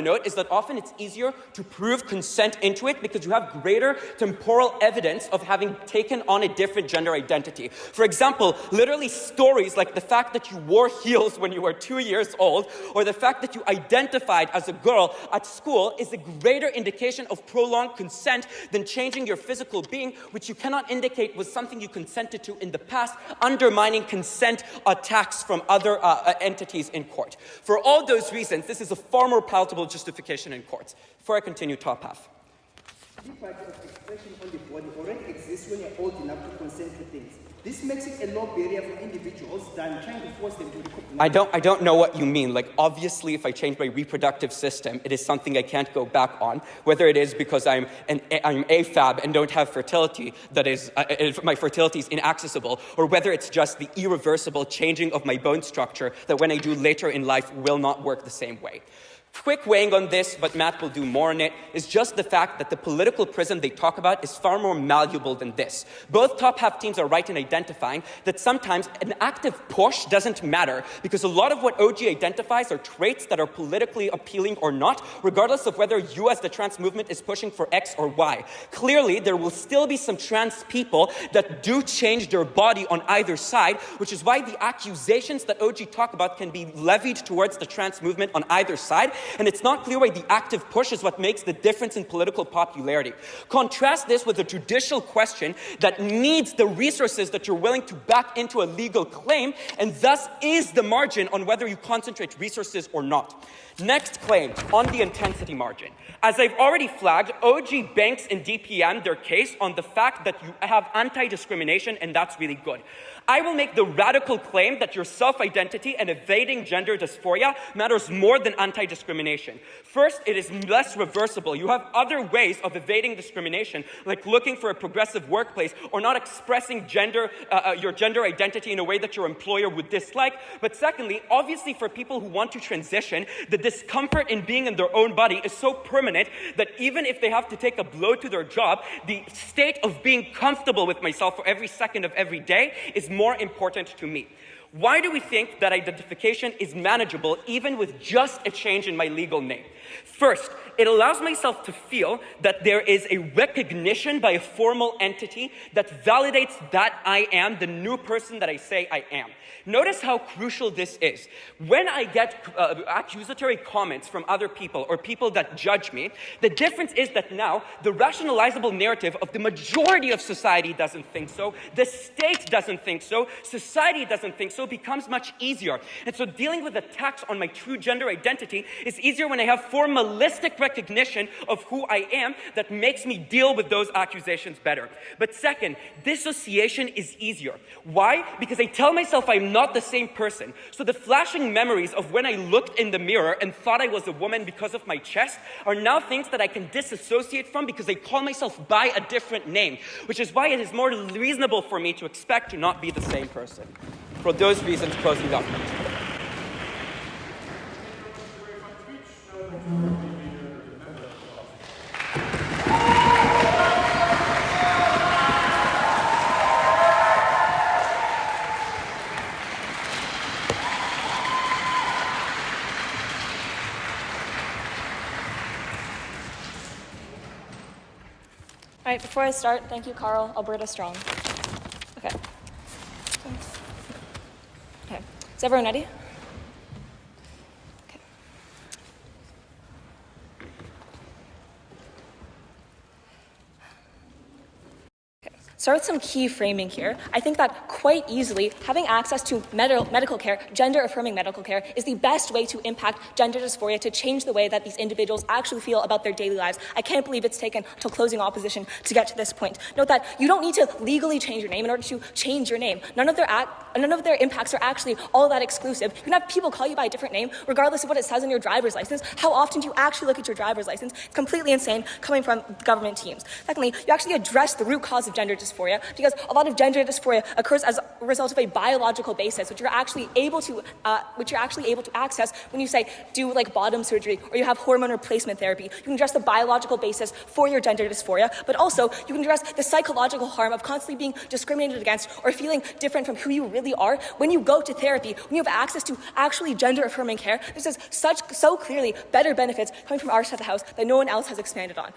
to note is that often it's easier to prove consent into it because you have greater temporal evidence of having taken on a different gender identity. For example, literally stories like the fact that you wore heels when you were 2 years old, or the fact that you identified as a girl at school, is a greater indication of prolonged consent than changing your physical being, which you cannot indicate was something you consented to in the past, undermining consent attacks from other entities in court. For all those reasons, this is a far more palatable justification in courts. Before I continue, top half. Liberty of expression on the body already exists when you're old enough to consent to things. This makes it a low barrier for individuals than trying to force them to recognize. I don't know what you mean. Like, obviously, if I change my reproductive system, it is something I can't go back on. Whether it is because I'm AFAB and don't have fertility, that is, my fertility is inaccessible, or whether it's just the irreversible changing of my bone structure that when I do later in life will not work the same way. Quick weighing on this, but Matt will do more on it, is just the fact that the political prism they talk about is far more malleable than this. Both top half teams are right in identifying that sometimes an active push doesn't matter, because a lot of what OG identifies are traits that are politically appealing or not, regardless of whether you as the trans movement is pushing for X or Y. Clearly, there will still be some trans people that do change their body on either side, which is why the accusations that OG talk about can be levied towards the trans movement on either side. And it's not clear why the active push is what makes the difference in political popularity. Contrast this with a judicial question that needs the resources that you're willing to back into a legal claim, and thus is the margin on whether you concentrate resources or not. Next claim, on the intensity margin. As I've already flagged, OG banks and DPM their case on the fact that you have anti-discrimination, and that's really good. I will make the radical claim that your self-identity and evading gender dysphoria matters more than anti-discrimination. First, it is less reversible. You have other ways of evading discrimination, like looking for a progressive workplace or not expressing your gender identity in a way that your employer would dislike. But secondly, obviously for people who want to transition, the discomfort in being in their own body is so permanent that even if they have to take a blow to their job, the state of being comfortable with myself for every second of every day is more important to me. Why do we think that identification is manageable even with just a change in my legal name? First, it allows myself to feel that there is a recognition by a formal entity that validates that I am the new person that I say I am. Notice how crucial this is. When I get accusatory comments from other people or people that judge me, the difference is that now the rationalizable narrative of the majority of society doesn't think so, the state doesn't think so, society doesn't think so, becomes much easier. And so dealing with attacks on my true gender identity is easier when I have formalistic recognition of who I am that makes me deal with those accusations better. But second, dissociation is easier. Why? Because I tell myself I'm not the same person. So the flashing memories of when I looked in the mirror and thought I was a woman because of my chest are now things that I can disassociate from because I call myself by a different name, which is why it is more reasonable for me to expect to not be the same person. For those reasons, closing document. All right, before I start, thank you, Karel. Alberta strong. Okay. Okay. Is everyone ready? Okay. Start with some key framing here. I think that quite easily having access to medical care, gender-affirming medical care, is the best way to impact gender dysphoria, to change the way that these individuals actually feel about their daily lives. I can't believe it's taken till closing opposition to get to this point. Note that you don't need to legally change your name in order to change your name. None of their impacts are actually all that exclusive. You can have people call you by a different name, regardless of what it says on your driver's license. How often do you actually look at your driver's license? It's completely insane coming from government teams. Secondly, you actually address the root cause of gender dysphoria, because a lot of gender dysphoria occurs as a result of a biological basis, which you're actually able to access when you say do like bottom surgery or you have hormone replacement therapy. You can address the biological basis for your gender dysphoria, but also you can address the psychological harm of constantly being discriminated against or feeling different from who you really are when you go to therapy, when you have access to actually gender affirming care. This is so clearly better benefits coming from our side of the house that no one else has expanded on.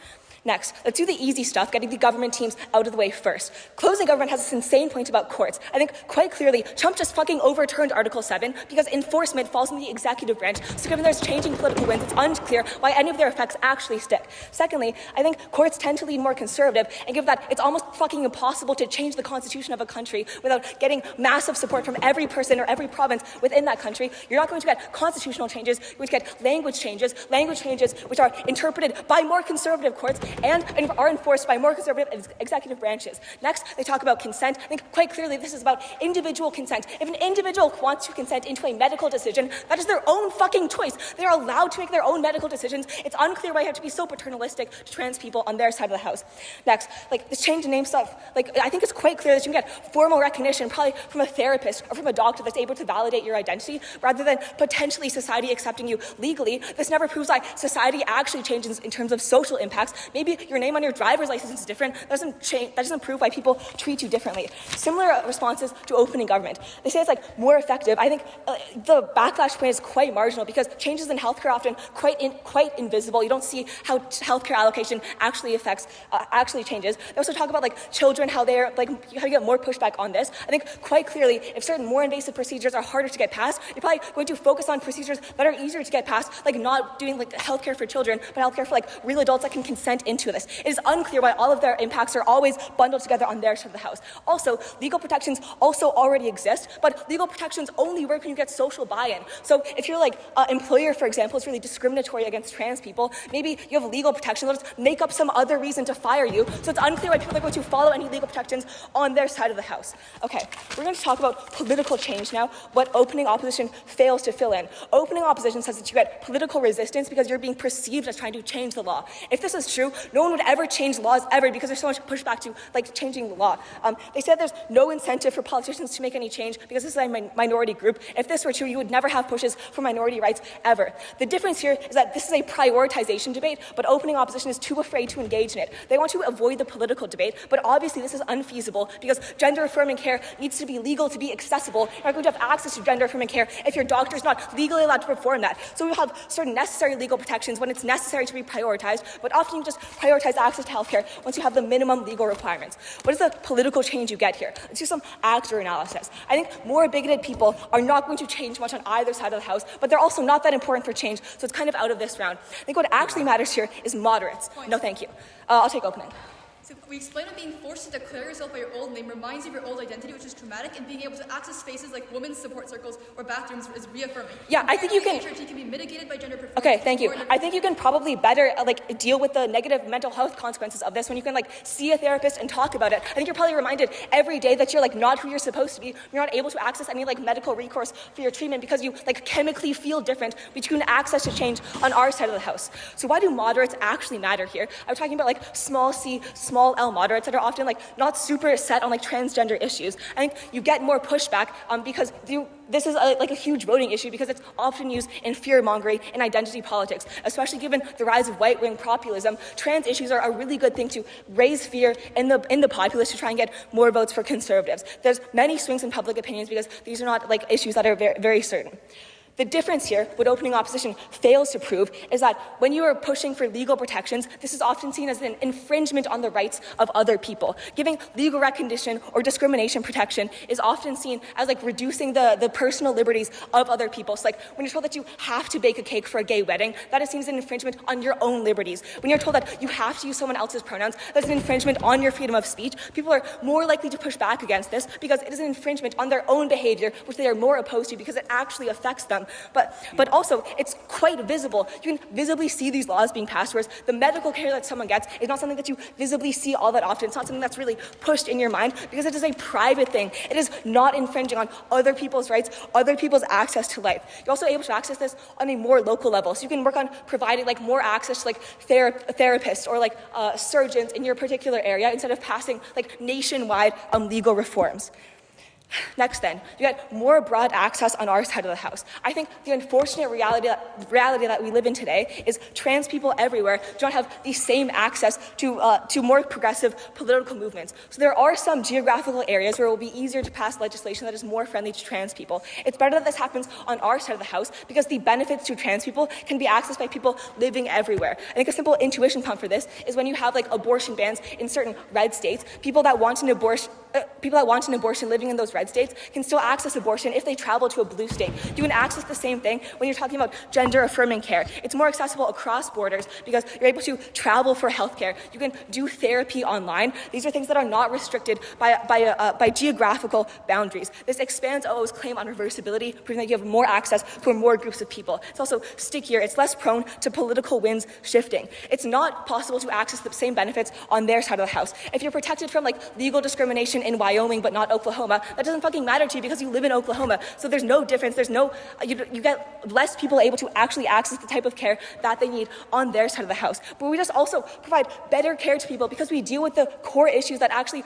Next, let's do the easy stuff, getting the government teams out of the way first. Closing government has this insane point about courts. I think quite clearly Trump just fucking overturned Article 7 because enforcement falls in the executive branch. So given there's changing political winds, it's unclear why any of their effects actually stick. Secondly, I think courts tend to lean more conservative, and given that it's almost fucking impossible to change the constitution of a country without getting massive support from every person or every province within that country, you're not going to get constitutional changes, you're going to get language changes which are interpreted by more conservative courts and are enforced by more conservative executive branches. Next, they talk about consent. I think quite clearly this is about individual consent. If an individual wants to consent into a medical decision, that is their own fucking choice. They are allowed to make their own medical decisions. It's unclear why you have to be so paternalistic to trans people on their side of the house. Next, like this change in name stuff, like I think it's quite clear that you can get formal recognition probably from a therapist or from a doctor that's able to validate your identity rather than potentially society accepting you legally. This never proves that society actually changes in terms of social impacts. Maybe your name on your driver's license is different. That doesn't prove why people treat you differently. Similar responses to opening government. They say it's like more effective. I think the backlash point is quite marginal because changes in healthcare are often quite invisible. You don't see how healthcare allocation actually changes. They also talk about like children, how they're like how you get more pushback on this. I think quite clearly if certain more invasive procedures are harder to get passed, you're probably going to focus on procedures that are easier to get passed, like not doing like healthcare for children, but healthcare for like real adults that can consent into this. It is unclear why all of their impacts are always bundled together on their side of the house. Also, legal protections also already exist, but legal protections only work when you get social buy-in. So if you're like an employer, for example, is really discriminatory against trans people, maybe you have legal protection, they'll just make up some other reason to fire you. So it's unclear why people are going to follow any legal protections on their side of the house. Okay, we're going to talk about political change now, what opening opposition fails to fill in. Opening opposition says that you get political resistance because you're being perceived as trying to change the law. If this is true, no one would ever change laws ever because there's so much pushback to like changing the law. They said there's no incentive for politicians to make any change because this is a minority group. If this were true, you would never have pushes for minority rights ever. The difference here is that this is a prioritization debate, but opening opposition is too afraid to engage in it. They want to avoid the political debate, but obviously this is unfeasible because gender affirming care needs to be legal to be accessible. You're not going to have access to gender affirming care if your doctor is not legally allowed to perform that. So we have certain necessary legal protections when it's necessary to be prioritized, but often you just prioritize access to healthcare once you have the minimum legal requirements. What is the political change you get here? Let's do some actor analysis. I think more bigoted people are not going to change much on either side of the house, but they're also not that important for change, so it's kind of out of this round. I think what actually matters here is moderates. No, thank you. I'll take opening. So we explained that being forced to declare yourself by your old name reminds you of your old identity, which is traumatic, and being able to access spaces like women's support circles or bathrooms is reaffirming. Yeah, I think you can. HRT can be mitigated by gender preference. Okay, thank you. I think you can probably better deal with the negative mental health consequences of this when you can see a therapist and talk about it. I think you're probably reminded every day that you're not who you're supposed to be. You're not able to access any medical recourse for your treatment because you chemically feel different, but you can access to change on our side of the house. So why do moderates actually matter here? I'm talking about small c, small l moderates that are often not super set on transgender issues. I think you get more pushback because this is a huge voting issue because it's often used in fear-mongering and identity politics, especially given the rise of right-wing populism. Trans issues are a really good thing to raise fear in the populace to try and get more votes for conservatives. There's many swings in public opinions because these are not issues that are very, very certain. The difference here, what opening opposition fails to prove, is that when you are pushing for legal protections, this is often seen as an infringement on the rights of other people. Giving legal recognition or discrimination protection is often seen as like reducing the personal liberties of other people. So like when you're told that you have to bake a cake for a gay wedding, that is seen as an infringement on your own liberties. When you're told that you have to use someone else's pronouns, that's an infringement on your freedom of speech. People are more likely to push back against this because it is an infringement on their own behavior, which they are more opposed to because it actually affects them. But also, it's quite visible. You can visibly see these laws being passed, whereas the medical care that someone gets is not something that you visibly see all that often. It's not something that's really pushed in your mind because it is a private thing. It is not infringing on other people's rights, other people's access to life. You're also able to access this on a more local level. So you can work on providing like more access to like therapists or like surgeons in your particular area instead of passing like nationwide legal reforms. Next then, you get more broad access on our side of the house. I think the unfortunate reality that we live in today is trans people everywhere do not have the same access to more progressive political movements. So there are some geographical areas where it will be easier to pass legislation that is more friendly to trans people. It's better that this happens on our side of the house because the benefits to trans people can be accessed by people living everywhere. I think a simple intuition pump for this is when you have like abortion bans in certain red states, people that want an abortion living in those red states can still access abortion if they travel to a blue state. You can access the same thing when you're talking about gender-affirming care. It's more accessible across borders because you're able to travel for healthcare. You can do therapy online. These are things that are not restricted by geographical boundaries. This expands OO's claim on reversibility, proving that you have more access for more groups of people. It's also stickier. It's less prone to political winds shifting. It's not possible to access the same benefits on their side of the house. If you're protected from like legal discrimination in Wyoming but not Oklahoma, that doesn't fucking matter to you because you live in Oklahoma. So there's no difference. You get less people able to actually access the type of care that they need on their side of the house. But we just also provide better care to people because we deal with the core issues that actually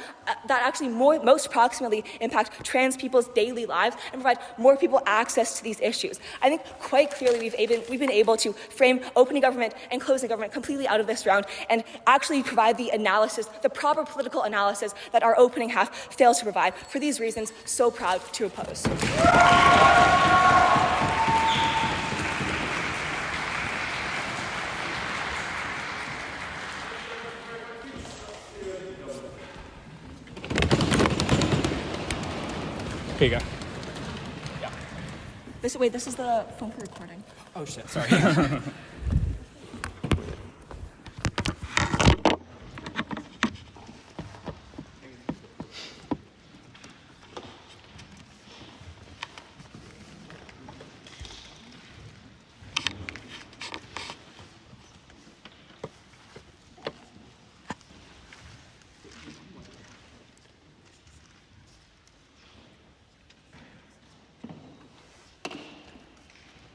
most proximately impact trans people's daily lives and provide more people access to these issues. I think quite clearly we've been able to frame opening government and closing government completely out of this round and actually provide the analysis, the proper political analysis that our opening half fails to provide. For these reasons, so proud to oppose. Pigat. Yeah. This is the phone for recording. Oh shit, sorry.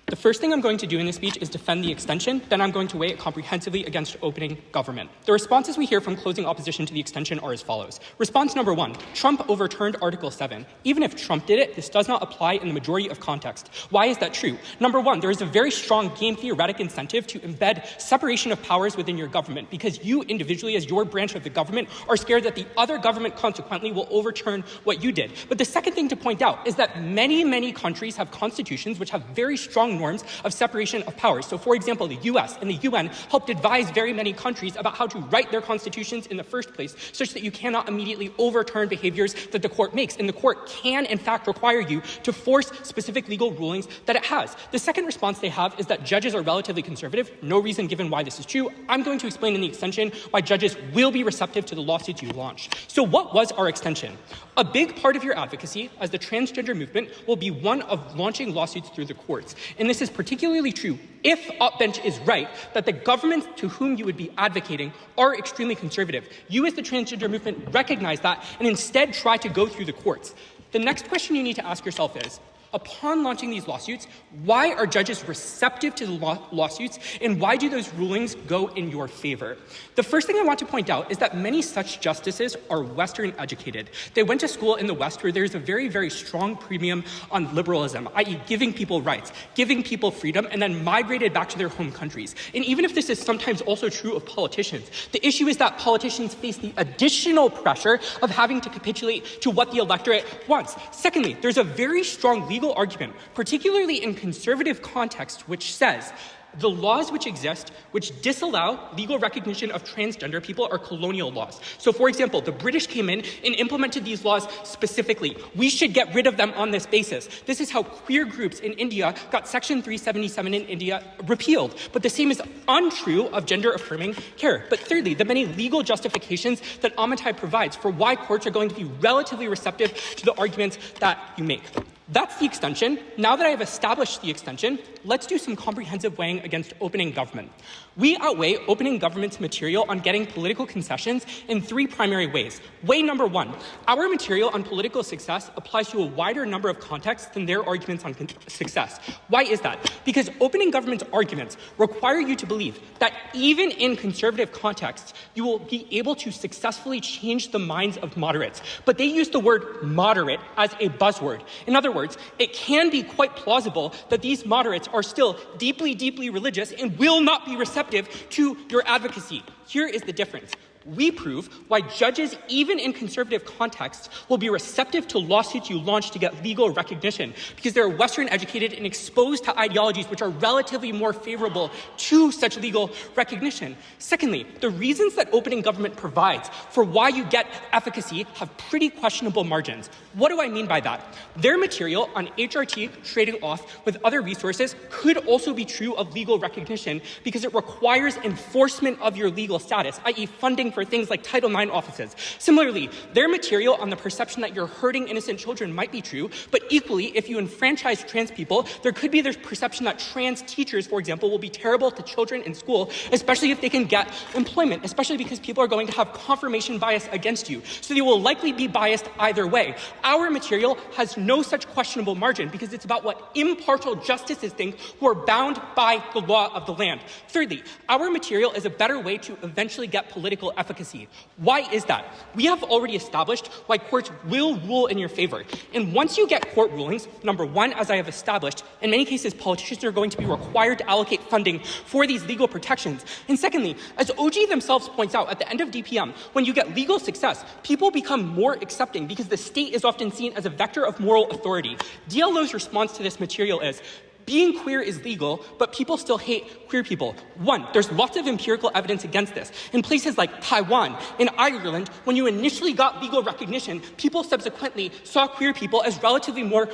The first thing I'm going to do in this speech is defend the extension, then I'm going to weigh it comprehensively against opening government. The responses we hear from closing opposition to the extension are as follows. Response number 1, Trump overturned Article 7. Even if Trump did it, this does not apply in the majority of contexts. Why is that true? Number 1, there is a very strong game theoretic incentive to embed separation of powers within your government because you individually, as your branch of the government, are scared that the other government consequently will overturn what you did. But the second thing to point out is that many countries have constitutions which have very strong norms of separation of powers. So, for example, the US and the UN helped advise very many countries about how to write their constitutions in the first place, such that you cannot immediately overturn behaviors that the court makes. And the court can, in fact, require you to force specific legal rulings that it has. The second response they have is that judges are relatively conservative. No reason given why this is true. I'm going to explain in the extension why judges will be receptive to the lawsuits you launch. So what was our extension? A big part of your advocacy as the transgender movement will be one of launching lawsuits through the courts. And this is particularly true if Upbench is right that the governments to whom you would be advocating are extremely conservative. You as the transgender movement recognize that and instead try to go through the courts. The next question you need to ask yourself is, upon launching these lawsuits, why are judges receptive to the lawsuits, and why do those rulings go in your favor? The first thing I want to point out is that many such justices are Western educated. They went to school in the West where there's a very strong premium on liberalism, i.e. giving people rights, giving people freedom, and then migrated back to their home countries. And even if this is sometimes also true of politicians, the issue is that politicians face the additional pressure of having to capitulate to what the electorate wants. Secondly, there's a very strong legal legal argument, particularly in conservative context, which says the laws which exist, which disallow legal recognition of transgender people, are colonial laws. So, for example, the British came in and implemented these laws specifically. We should get rid of them on this basis. This is how queer groups in India got Section 377 in India repealed. But the same is untrue of gender-affirming care. But thirdly, the many legal justifications that Amitai provides for why courts are going to be relatively receptive to the arguments that you make. That's the extension. Now that I have established the extension, let's do some comprehensive weighing against opening government. We outweigh opening government's material on getting political concessions in 3 primary ways. Way number 1, our material on political success applies to a wider number of contexts than their arguments on success. Why is that? Because opening government's arguments require you to believe that even in conservative contexts, you will be able to successfully change the minds of moderates. But they use the word moderate as a buzzword. In other words, it can be quite plausible that these moderates are still deeply, deeply religious and will not be receptive to your advocacy. Here is the difference. We prove why judges, even in conservative contexts, will be receptive to lawsuits you launch to get legal recognition because they're Western educated and exposed to ideologies which are relatively more favorable to such legal recognition. Secondly, the reasons that opening government provides for why you get efficacy have pretty questionable margins. What do I mean by that? Their material on HRT trading off with other resources could also be true of legal recognition because it requires enforcement of your legal status, i.e. funding for things like Title IX offices. Similarly, their material on the perception that you're hurting innocent children might be true, but equally, if you enfranchise trans people, there could be the perception that trans teachers, for example, will be terrible to children in school, especially if they can get employment, especially because people are going to have confirmation bias against you. So they will likely be biased either way. Our material has no such questionable margin because it's about what impartial justices think who are bound by the law of the land. Thirdly, our material is a better way to eventually get political efficacy. Why is that? We have already established why courts will rule in your favor. And once you get court rulings, number 1, as I have established, in many cases, politicians are going to be required to allocate funding for these legal protections. And secondly, as OG themselves points out at the end of DPM, when you get legal success, people become more accepting because the state is often seen as a vector of moral authority. DLO's response to this material is, being queer is legal, but people still hate queer people. 1, there's lots of empirical evidence against this. In places like Taiwan, in Ireland, when you initially got legal recognition, people subsequently saw queer people as relatively more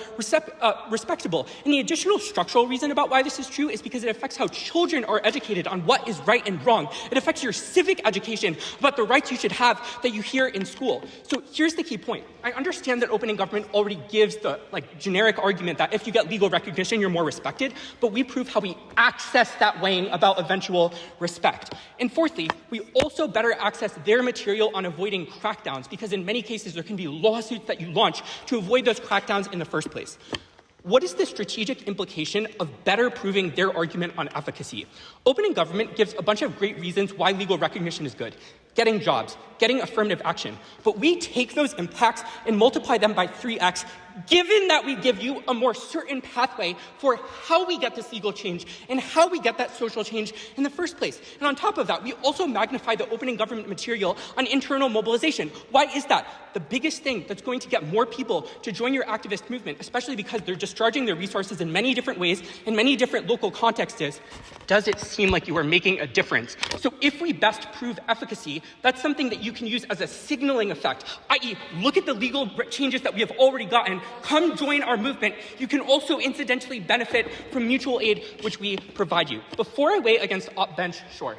respectable. And the additional structural reason about why this is true is because it affects how children are educated on what is right and wrong. It affects your civic education about the rights you should have that you hear in school. So here's the key point. I understand that opening government already gives the generic argument that if you get legal recognition, you're more respected, but we prove how we access that weighing about eventual respect. And fourthly, we also better access their material on avoiding crackdowns because in many cases there can be lawsuits that you launch to avoid those crackdowns in the first place. What is the strategic implication of better proving their argument on efficacy? Opening government gives a bunch of great reasons why legal recognition is good. Getting jobs, getting affirmative action. But we take those impacts and multiply them by 3x, given that we give you a more certain pathway for how we get this legal change and how we get that social change in the first place. And on top of that, we also magnify the opening government material on internal mobilization. Why is that? The biggest thing that's going to get more people to join your activist movement, especially because they're discharging their resources in many different ways, in many different local contexts, is, does it seem like you are making a difference? So if we best prove efficacy, that's something that you can use as a signaling effect, i.e. look at the legal changes that we have already gotten, come join our movement. You can also incidentally benefit from mutual aid, which we provide you. Before I weigh against op bench, sure.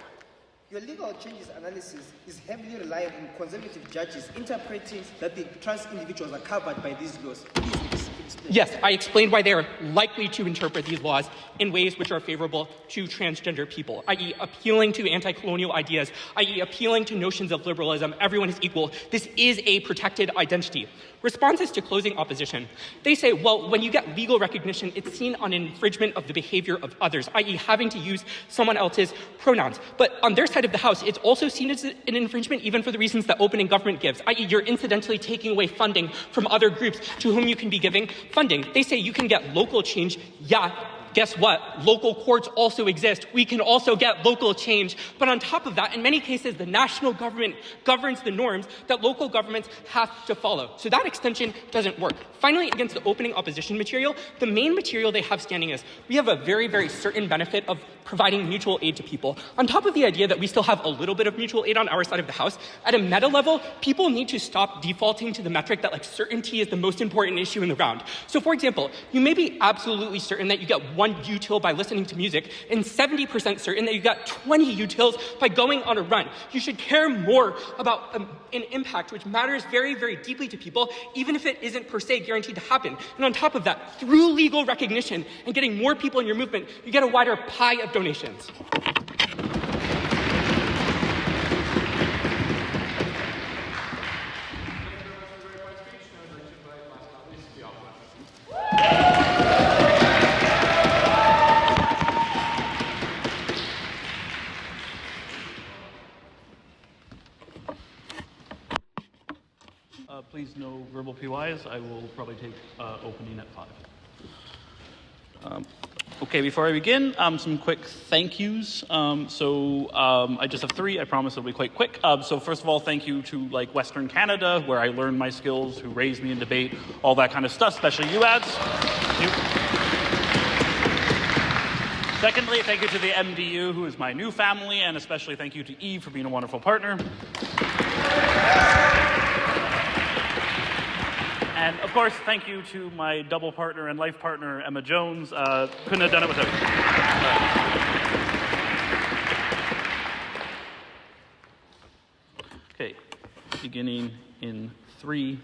Your legal changes analysis is heavily reliant on conservative judges interpreting that the trans individuals are covered by these laws. Please explain. Yes, I explained why they are likely to interpret these laws in ways which are favorable to transgender people, i.e. appealing to anti-colonial ideas, i.e. appealing to notions of liberalism, everyone is equal. This is a protected identity. Responses to closing opposition. They say, well, when you get legal recognition, it's seen on infringement of the behavior of others, i.e. having to use someone else's pronouns. But on their side of the house, it's also seen as an infringement even for the reasons that opening government gives, i.e. you're incidentally taking away funding from other groups to whom you can be giving funding. They say you can get local change, yeah, guess what? Local courts also exist. We can also get local change. But on top of that, in many cases, the national government governs the norms that local governments have to follow. So that extension doesn't work. Finally, against the opening opposition material, the main material they have standing is we have a very, very certain benefit of providing mutual aid to people. On top of the idea that we still have a little bit of mutual aid on our side of the house, at a meta level, people need to stop defaulting to the metric that certainty is the most important issue in the round. So for example, you may be absolutely certain that you get 1 util by listening to music and 70% certain that you got 20 utils by going on a run. You should care more about an impact which matters very, very deeply to people, even if it isn't per se guaranteed to happen. And on top of that, through legal recognition and getting more people in your movement, you get a wider pie of donations. Please, no verbal PYs. I will probably take opening at 5. Okay, before I begin, some quick thank yous. I just have 3. I promise it'll be quite quick. So first of all, thank you to Western Canada, where I learned my skills, who raised me in debate, all that kind of stuff, especially you ads. Secondly, thank you to the MDU, who is my new family, and especially thank you to Eve for being a wonderful partner. And of course, thank you to my double partner and life partner, Emma Jones. Couldn't have done it without you. Okay, beginning in 3,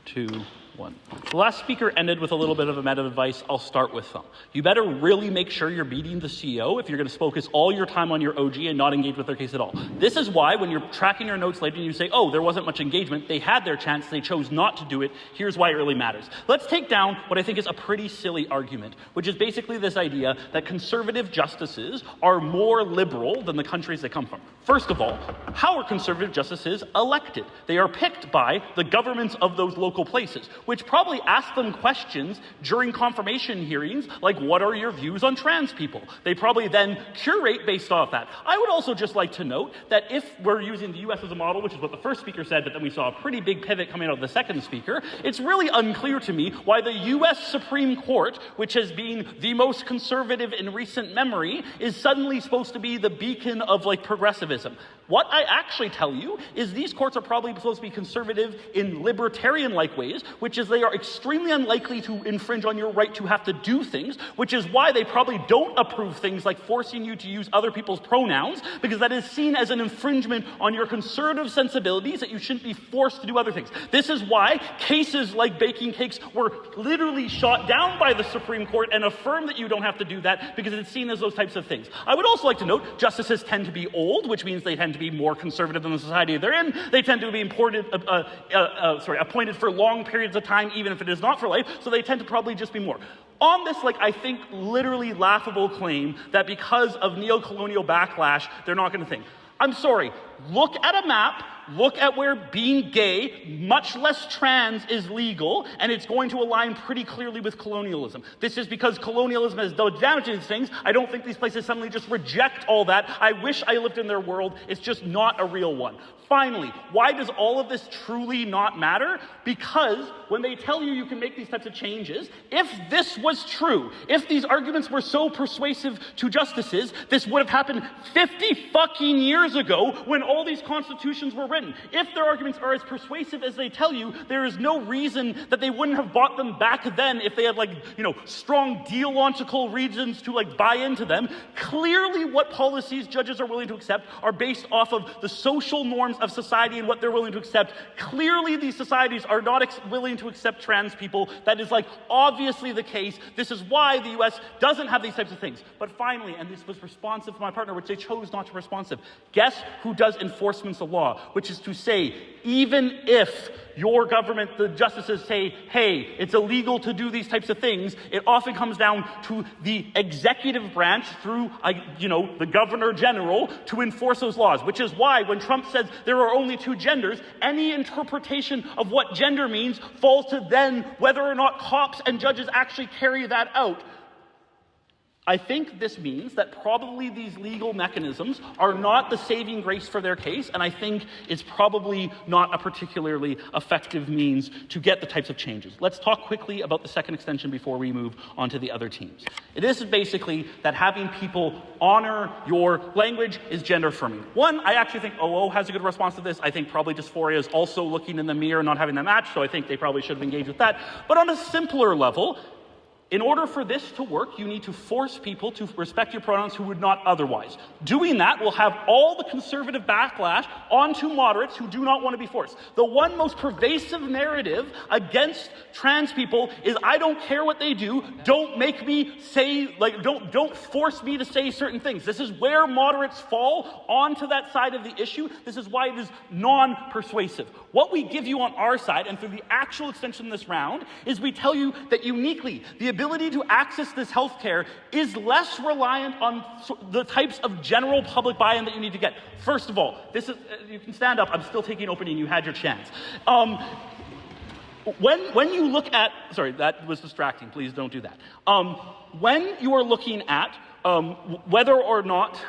2, 1. The last speaker ended with a little bit of a meta advice. I'll start with them. You better really make sure you're beating the CEO if you're going to focus all your time on your OG and not engage with their case at all. This is why when you're tracking your notes later and you say, oh, there wasn't much engagement, they had their chance, they chose not to do it, here's why it really matters. Let's take down what I think is a pretty silly argument, which is basically this idea that conservative justices are more liberal than the countries they come from. First of all, how are conservative justices elected? They are picked by the governments of those local places, which probably ask them questions during confirmation hearings, like what are your views on trans people? They probably then curate based off that. I would also just like to note that if we're using the US as a model, which is what the first speaker said, but then we saw a pretty big pivot coming out of the second speaker, it's really unclear to me why the US Supreme Court, which has been the most conservative in recent memory, is suddenly supposed to be the beacon of progressivism. What I actually tell you is these courts are probably supposed to be conservative in libertarian-like ways, which is they are extremely unlikely to infringe on your right to have to do things, which is why they probably don't approve things like forcing you to use other people's pronouns, because that is seen as an infringement on your conservative sensibilities that you shouldn't be forced to do other things. This is why cases like baking cakes were literally shot down by the Supreme Court and affirmed that you don't have to do that because it's seen as those types of things. I would also like to note justices tend to be old, which means they tend to be more conservative than the society they're in. They tend to be appointed for long periods of time, even if it is not for life, so they tend to probably just be more. On this, I think, literally laughable claim that because of neo-colonial backlash, they're not going to think. I'm sorry, look at a map, look at where being gay, much less trans, is legal, and it's going to align pretty clearly with colonialism. This is because colonialism has done damage to these things. I don't think these places suddenly just reject all that. I wish I lived in their world. It's just not a real one. Finally, why does all of this truly not matter? Because when they tell you you can make these types of changes, if this was true, if these arguments were so persuasive to justices, this would have happened 50 fucking years ago when all these constitutions were written. If their arguments are as persuasive as they tell you, there is no reason that they wouldn't have bought them back then if they had strong deological reasons to buy into them. Clearly what policies judges are willing to accept are based off of the social norms of society and what they're willing to accept. Clearly these societies are not willing to accept trans people. That is obviously the case. This is why the US doesn't have these types of things. But finally, and this was responsive to my partner, which they chose not to responsive, guess who does enforcement of law? Which is to say, even if your government, the justices say, hey, it's illegal to do these types of things, it often comes down to the executive branch through, the governor general to enforce those laws, which is why when Trump says there are only 2 genders, any interpretation of what gender means falls to then whether or not cops and judges actually carry that out. I think this means that probably these legal mechanisms are not the saving grace for their case, and I think it's probably not a particularly effective means to get the types of changes. Let's talk quickly about the second extension before we move on to the other teams. It is basically that having people honor your language is gender affirming. One, I actually think OO has a good response to this. I think probably dysphoria is also looking in the mirror and not having that match, so I think they probably should have engaged with that. But on a simpler level, in order for this to work, you need to force people to respect your pronouns who would not otherwise. Doing that will have all the conservative backlash onto moderates who do not want to be forced. The one most pervasive narrative against trans people is, I don't care what they do, don't make me say, don't force me to say certain things. This is where moderates fall onto that side of the issue. This is why it is non-persuasive. What we give you on our side, and through the actual extension of this round, is we tell you that uniquely, the ability to access this health care is less reliant on the types of general public buy-in that you need to get. First of all, this is, you can stand up, I'm still taking opening, you had your chance. When you look at, sorry, that was distracting, please don't do that. When you are looking at whether or not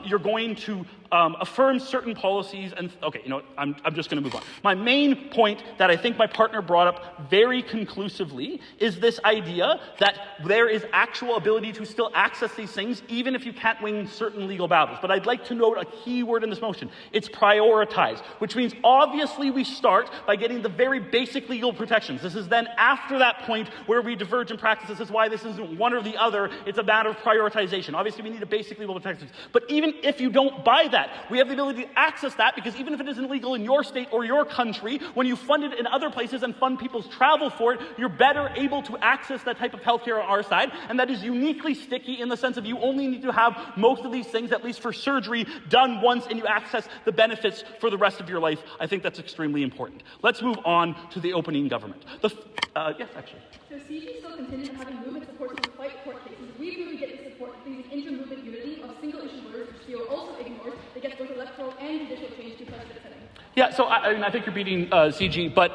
you're going to affirm certain policies, and okay, you know, I'm just going to move on. My main point that I think my partner brought up very conclusively is this idea that there is actual ability to still access these things even if you can't win certain legal battles. But I'd like to note a key word in this motion. It's prioritize, which means obviously we start by getting the very basic legal protections. This is then after that point where we diverge in practice. This is why this isn't one or the other. It's a matter of prioritization. Obviously, we need a basic legal protections. But even if you don't buy that, we have the ability to access that, because even if it isn't legal in your state or your country, when you fund it in other places and fund people's travel for it, you're better able to access that type of healthcare on our side. And that is uniquely sticky in the sense of you only need to have most of these things, at least for surgery, done once, and you access the benefits for the rest of your life. I think that's extremely important. Let's move on to the opening government. Yes, actually. So CG is still contingent on having movement support to fight court cases. We really get the support through the inter-movement unity of single-issue voters, which CEO also ignores, that gets both electoral and judicial change to precedent setting. Yeah, so I think you're beating CG, but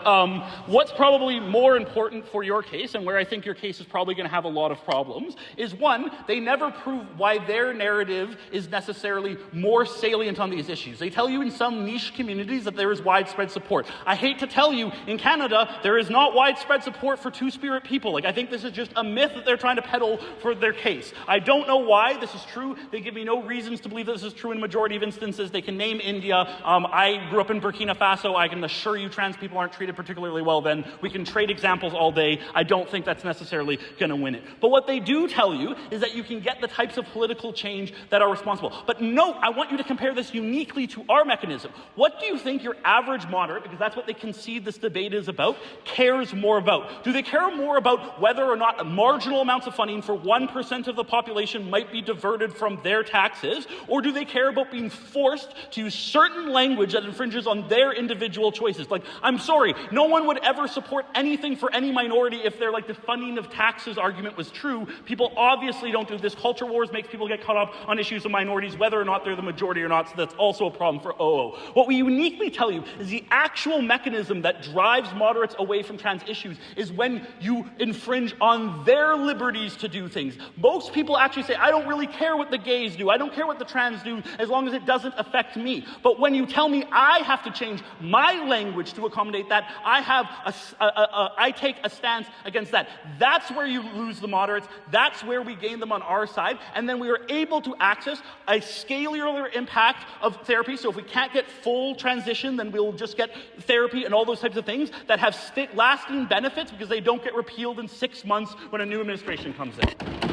what's probably more important for your case, and where I think your case is probably going to have a lot of problems, is one, they never prove why their narrative is necessarily more salient on these issues. They tell you in some niche communities that there is widespread support. I hate to tell you, in Canada, there is not widespread support for two-spirit people. Like, I think this is just a myth that they're trying to peddle for their case. I don't know why this is true. They give me no reasons to believe this is true in a majority of instances. They can name India. I grew up in Burkina Faso. I can assure you trans people aren't treated particularly well then. We can trade examples all day. I don't think that's necessarily going to win it. But what they do tell you is that you can get the types of political change that are responsible. But note, I want you to compare this uniquely to our mechanism. What do you think your average moderate, because that's what they concede this debate is about, cares more about? Do they care more about whether or not marginal amounts of funding for 1% of the population might be diverted from their taxes? Or do they care about being forced to use certain language that infringes on their individual choices? Like, I'm sorry, no one would ever support anything for any minority if their, like, the funding of taxes argument was true. People obviously don't do this. Culture wars makes people get caught up on issues of minorities, whether or not they're the majority or not, so that's also a problem for OO. What we uniquely tell you is the actual mechanism that drives moderates away from trans issues is when you infringe on their liberties to do things. Most people actually say, I don't really care what the gays do, I don't care what the trans do, as long as it doesn't affect me. But when you tell me I have to change my language to accommodate that, I take a stance against that. That's where you lose the moderates. That's where we gain them on our side. And then we are able to access a scalar impact of therapy. So if we can't get full transition, then we'll just get therapy and all those types of things that have lasting benefits because they don't get repealed in 6 months when a new administration comes in.